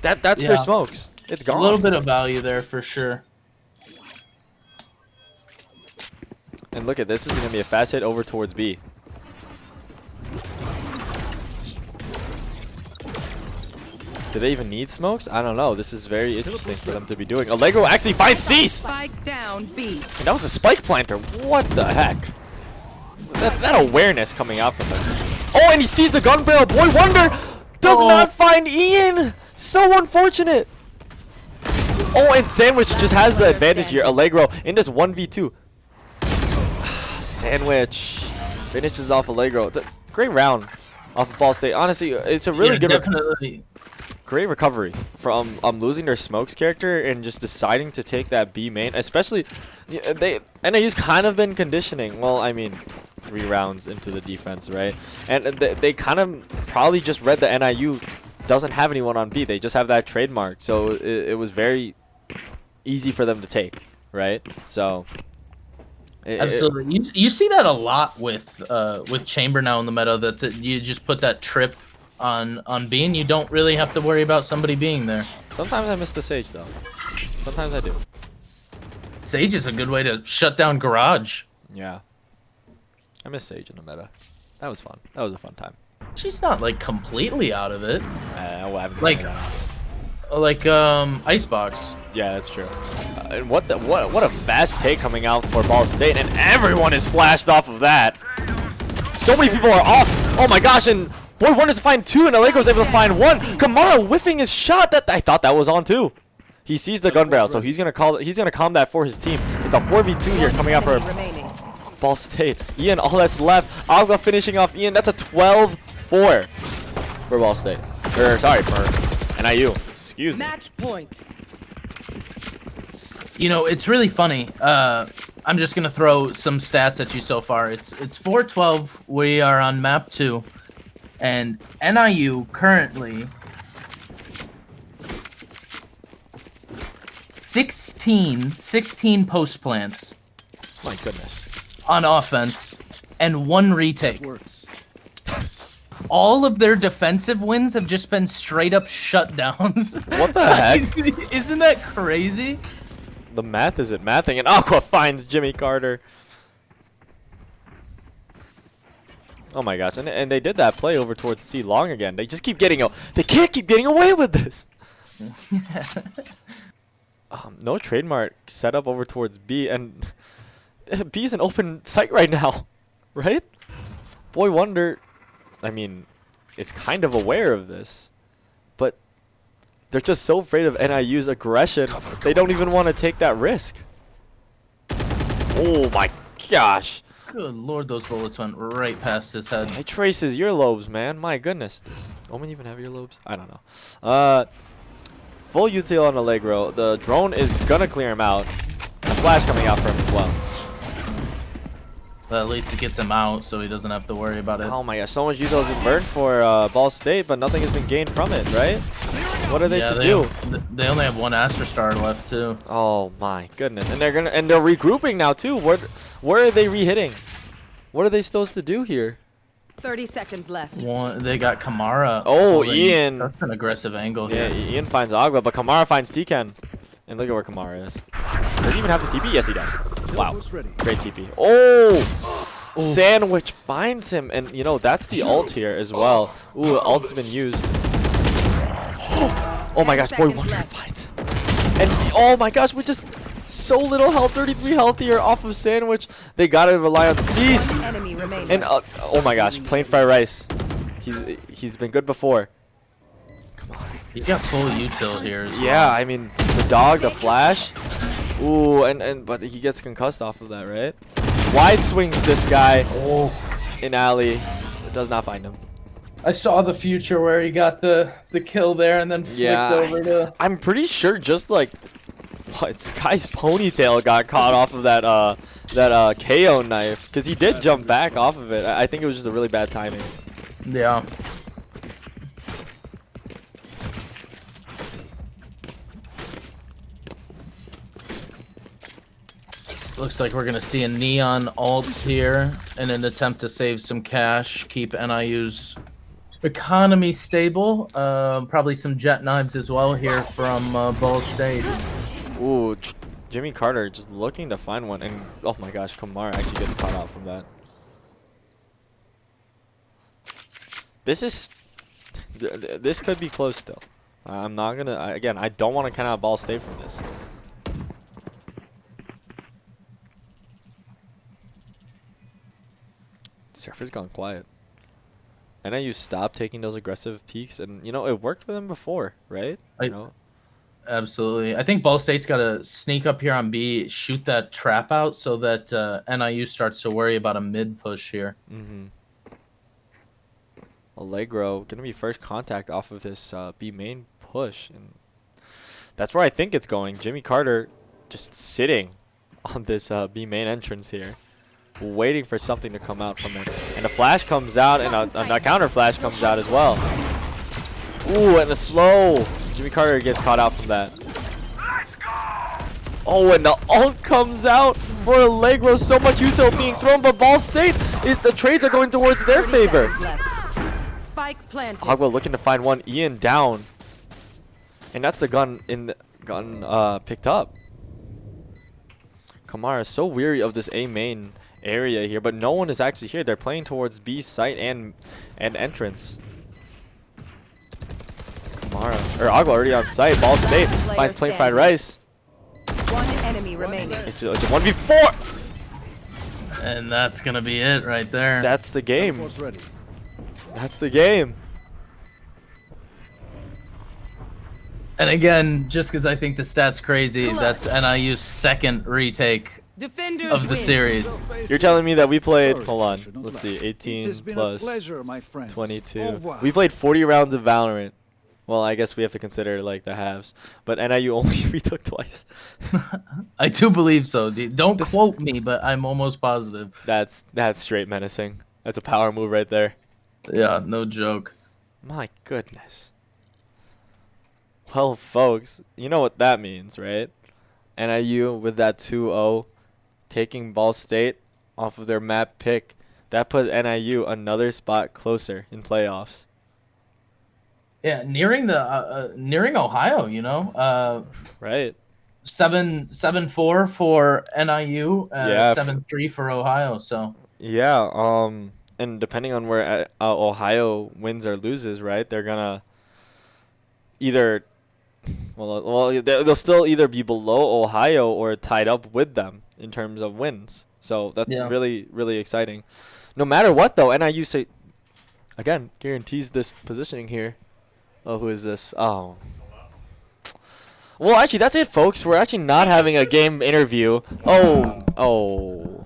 A: That's their smokes. It's gone.
B: A little bit of value there for sure.
A: And look at this. This is going to be a fast hit over towards B. Do they even need smokes? I don't know. This is very interesting for them to be doing. Allegro actually finds Cease!
C: Spike down B.
A: And that was a spike planter. What the heck? That awareness coming out from him. Oh, and he sees the gun barrel. Boy Wonder does not find Ian. So unfortunate. Oh, and Sandwich just has the advantage here. Allegro in this 1v2. Sandwich finishes off Allegro. Great round off of Ball State. Honestly, it's a really good, great recovery from losing their smokes character and just deciding to take that B main. Especially, NIU's kind of been conditioning. Well, I mean, 3 rounds into the defense, right? And they kind of probably just read the NIU doesn't have anyone on B. They just have that trademark, so it was very easy for them to take, right? So.
B: Absolutely, you see that a lot with Chamber now in the meta that you just put that trip on B and you don't really have to worry about somebody being there.
A: Sometimes I miss the Sage though. Sometimes I do.
B: Sage is a good way to shut down Garage.
A: Yeah, I miss Sage in the meta. That was fun. That was a fun time.
B: She's not like completely out of it.
A: I haven't
B: Like,
A: seen that.
B: like Icebox.
A: Yeah, that's true. And what a fast take coming out for Ball State, and everyone is flashed off of that. So many people are off. Oh my gosh, and Boy Wonder to find 2, and Allegro was able to find 1. Kamara whiffing his shot. That I thought that was on 2. He sees the gun barrel, so he's gonna calm that for his team. It's a 4v2 here coming out for Ball State. Ian, all that's left. Agua finishing off Ian. That's a 12-4 for Ball State. Sorry, for NIU. Excuse me.
C: Match point.
B: You know, it's really funny. I'm just gonna throw some stats at you so far. It's 4-12. We are on map 2, and NIU currently 16 post plants.
A: My goodness.
B: On offense, and 1 retake. All of their defensive wins have just been straight up shutdowns.
A: What the heck?
B: Isn't that crazy?
A: The math isn't mathing, and Aqua finds Jimmy Carter. Oh my gosh, and they did that play over towards C long again. They just keep getting they can't keep getting away with this. No trademark set up over towards B, and B is an open site right now, right? Boy Wonder, I mean, is kind of aware of this, but they're just so afraid of NIU's aggression, they don't even want to take that risk. Oh my gosh.
B: Good lord, those bullets went right past his head.
A: It traces earlobes, man. My goodness. Does Omen even have earlobes? I don't know. Full util on Allegro. The drone is going to clear him out. A flash coming out for him as well.
B: But at least it gets him out, so he doesn't have to worry about it.
A: Oh my gosh, so much util has been burned for Ball State, but nothing has been gained from it, right? What are they to do?
B: They only have 1 Astra Star left too.
A: Oh my goodness, and they're regrouping now too. Where are they rehitting? What are they supposed to do here?
C: 30 seconds left.
B: They got Kamara.
A: Oh, Ian.
B: That's an aggressive angle here.
A: Yeah, Ian finds Agua, but Kamara finds Tikan. And look at where Kamara is. Does he even have the TP? Yes, he does. Wow.
D: Almost ready.
A: Great TP. Oh! Sandwich finds him. And, you know, that's the ult here as well. Ooh, ult's been used. Oh my gosh, Boy Wonder finds him. And, oh my gosh, with just so little health, 33 health here off of Sandwich. They gotta rely on Cease.
C: Enemy remaining.
A: And, oh my gosh, plain fried rice. He's been good before. Come on.
B: He's got full util here. As
A: Yeah, I mean, the dog, the flash. Ooh, but he gets concussed off of that, right? Wide swings this guy in alley. It does not find him.
B: I saw the future where he got the kill there and then flicked over to.
A: I'm pretty sure just like what Sky's ponytail got caught off of that KO knife because he did jump back off of it. I think it was just a really bad timing.
B: Yeah. Looks like we're gonna see a neon ult here in an attempt to save some cash, keep NIU's economy stable. Probably some jet knives as well here from Bo3.
A: Ooh, Jimmy Carter just looking to find one, and oh my gosh, Kamara actually gets caught out from that. This could be close still. I'm not gonna again. I don't want to count out Ball State from this. Surfer's gone quiet. NIU stopped taking those aggressive peeks, and you know it worked for them before, right? You know?
B: Absolutely. I think Ball State's got to sneak up here on B, shoot that trap out so that NIU starts to worry about a mid push here.
A: Allegro gonna be first contact off of this B main push, and that's where I think it's going. Jimmy Carter just sitting on this B main entrance here, waiting for something to come out from it. And a flash comes out, and a counter flash comes out as well. Ooh, and the slow. Jimmy Carter gets caught out from that. Oh, and the ult comes out for Allegro. So much util being thrown, but Ball State, the trades are going towards their favor.
C: Spike planted.
A: Agua looking to find one. Ian down. And that's the gun picked up. Kamara is so weary of this A main area here, but no one is actually here. They're playing towards B site and entrance. Kamara or Agua already on site. Ball State finds plain fried rice.
C: One enemy remaining.
A: It's a 1v4.
B: And that's going to be it right there.
A: That's the game.
D: Almost ready.
A: That's the game.
B: And again, just because I think the stat's crazy, that's NIU's second retake
C: Defenders
B: of the
C: win.
B: series.
A: You're telling me that we played,
D: Sorry,
A: hold on,
D: should not
A: let's
D: laugh.
A: see, 18
D: It has been a
A: plus
D: pleasure, my friends.
A: 22.
D: Au revoir.
A: We played 40 rounds of Valorant. Well, I guess we have to consider like the halves. But NIU only retook twice.
B: I do believe so. Don't quote me, but I'm almost positive.
A: That's straight menacing. That's a power move right there.
B: Yeah, no joke.
A: My goodness. Well, folks, you know what that means, right? NIU with that 2-0, taking Ball State off of their map pick. That put NIU another spot closer in playoffs.
B: Yeah, nearing Ohio, you know.
A: Right.
B: 7-4 for NIU,
A: Yeah.
B: 7-3 for Ohio. So
A: Yeah, and depending on where Ohio wins or loses, right, they're gonna either, they'll still either be below Ohio or tied up with them in terms of wins. So that's really, really exciting. No matter what, though, NIU again guarantees this positioning here. Oh, who is this? Oh. Well, actually, that's it, folks. We're actually not having a game interview. Oh.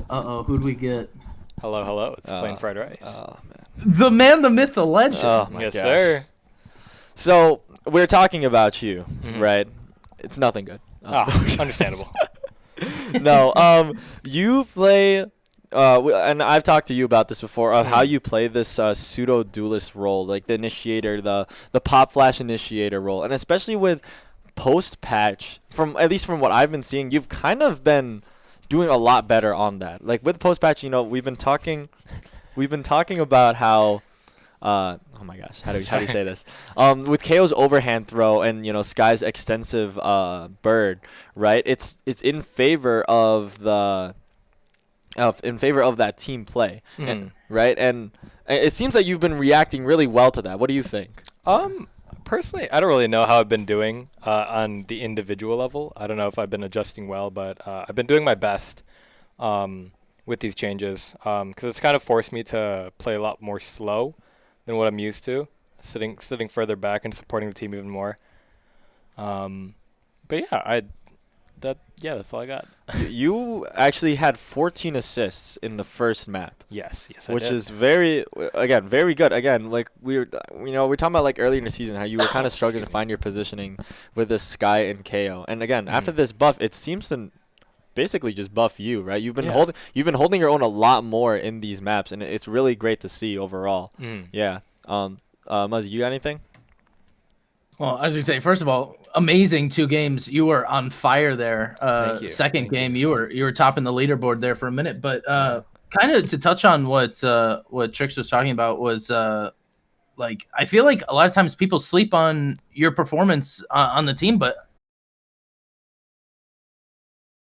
B: Uh-oh, who'd we get?
E: Hello. It's plain fried rice.
A: Oh, man.
B: The man, the myth, the legend.
A: Oh, my
E: Yes,
A: gosh.
E: sir.
A: So, we're talking about you, right? It's nothing good.
E: Understandable.
A: No, you play, and I've talked to you about this before, of how you play this pseudo-duelist role, like the initiator, the pop flash initiator role, and especially with post-patch, at least from what I've been seeing, you've kind of been doing a lot better on that. Like with post-patch, you know, we've been talking about how, hold oh my gosh, how do you say this? With KO's overhand throw and Sky's extensive bird, right? It's in favor of that team play, right? And it seems like you've been reacting really well to that. What do you think?
E: Personally, I don't really know how I've been doing on the individual level. I don't know if I've been adjusting well, but I've been doing my best with these changes because it's kind of forced me to play a lot more slow than what I'm used to, sitting further back and supporting the team even more. But yeah, that's all I got.
A: You actually had 14 assists in the first map.
E: Yes,
A: which
E: I did.
A: is very good. Again, like we're talking about like earlier in the season how you were kind of struggling to find your positioning with this Sky and KO. And again, after this buff, it seems to basically just buff you, right? You've been holding your own a lot more in these maps, and it's really great to see overall. Yeah. Muzzy, you got anything?
B: Well, as you say, first of all, amazing 2 games. You were on fire there.
E: Thank you.
B: Second game, you were topping the leaderboard there for a minute. But kind of to touch on what Trix was talking about was like I feel like a lot of times people sleep on your performance on the team, but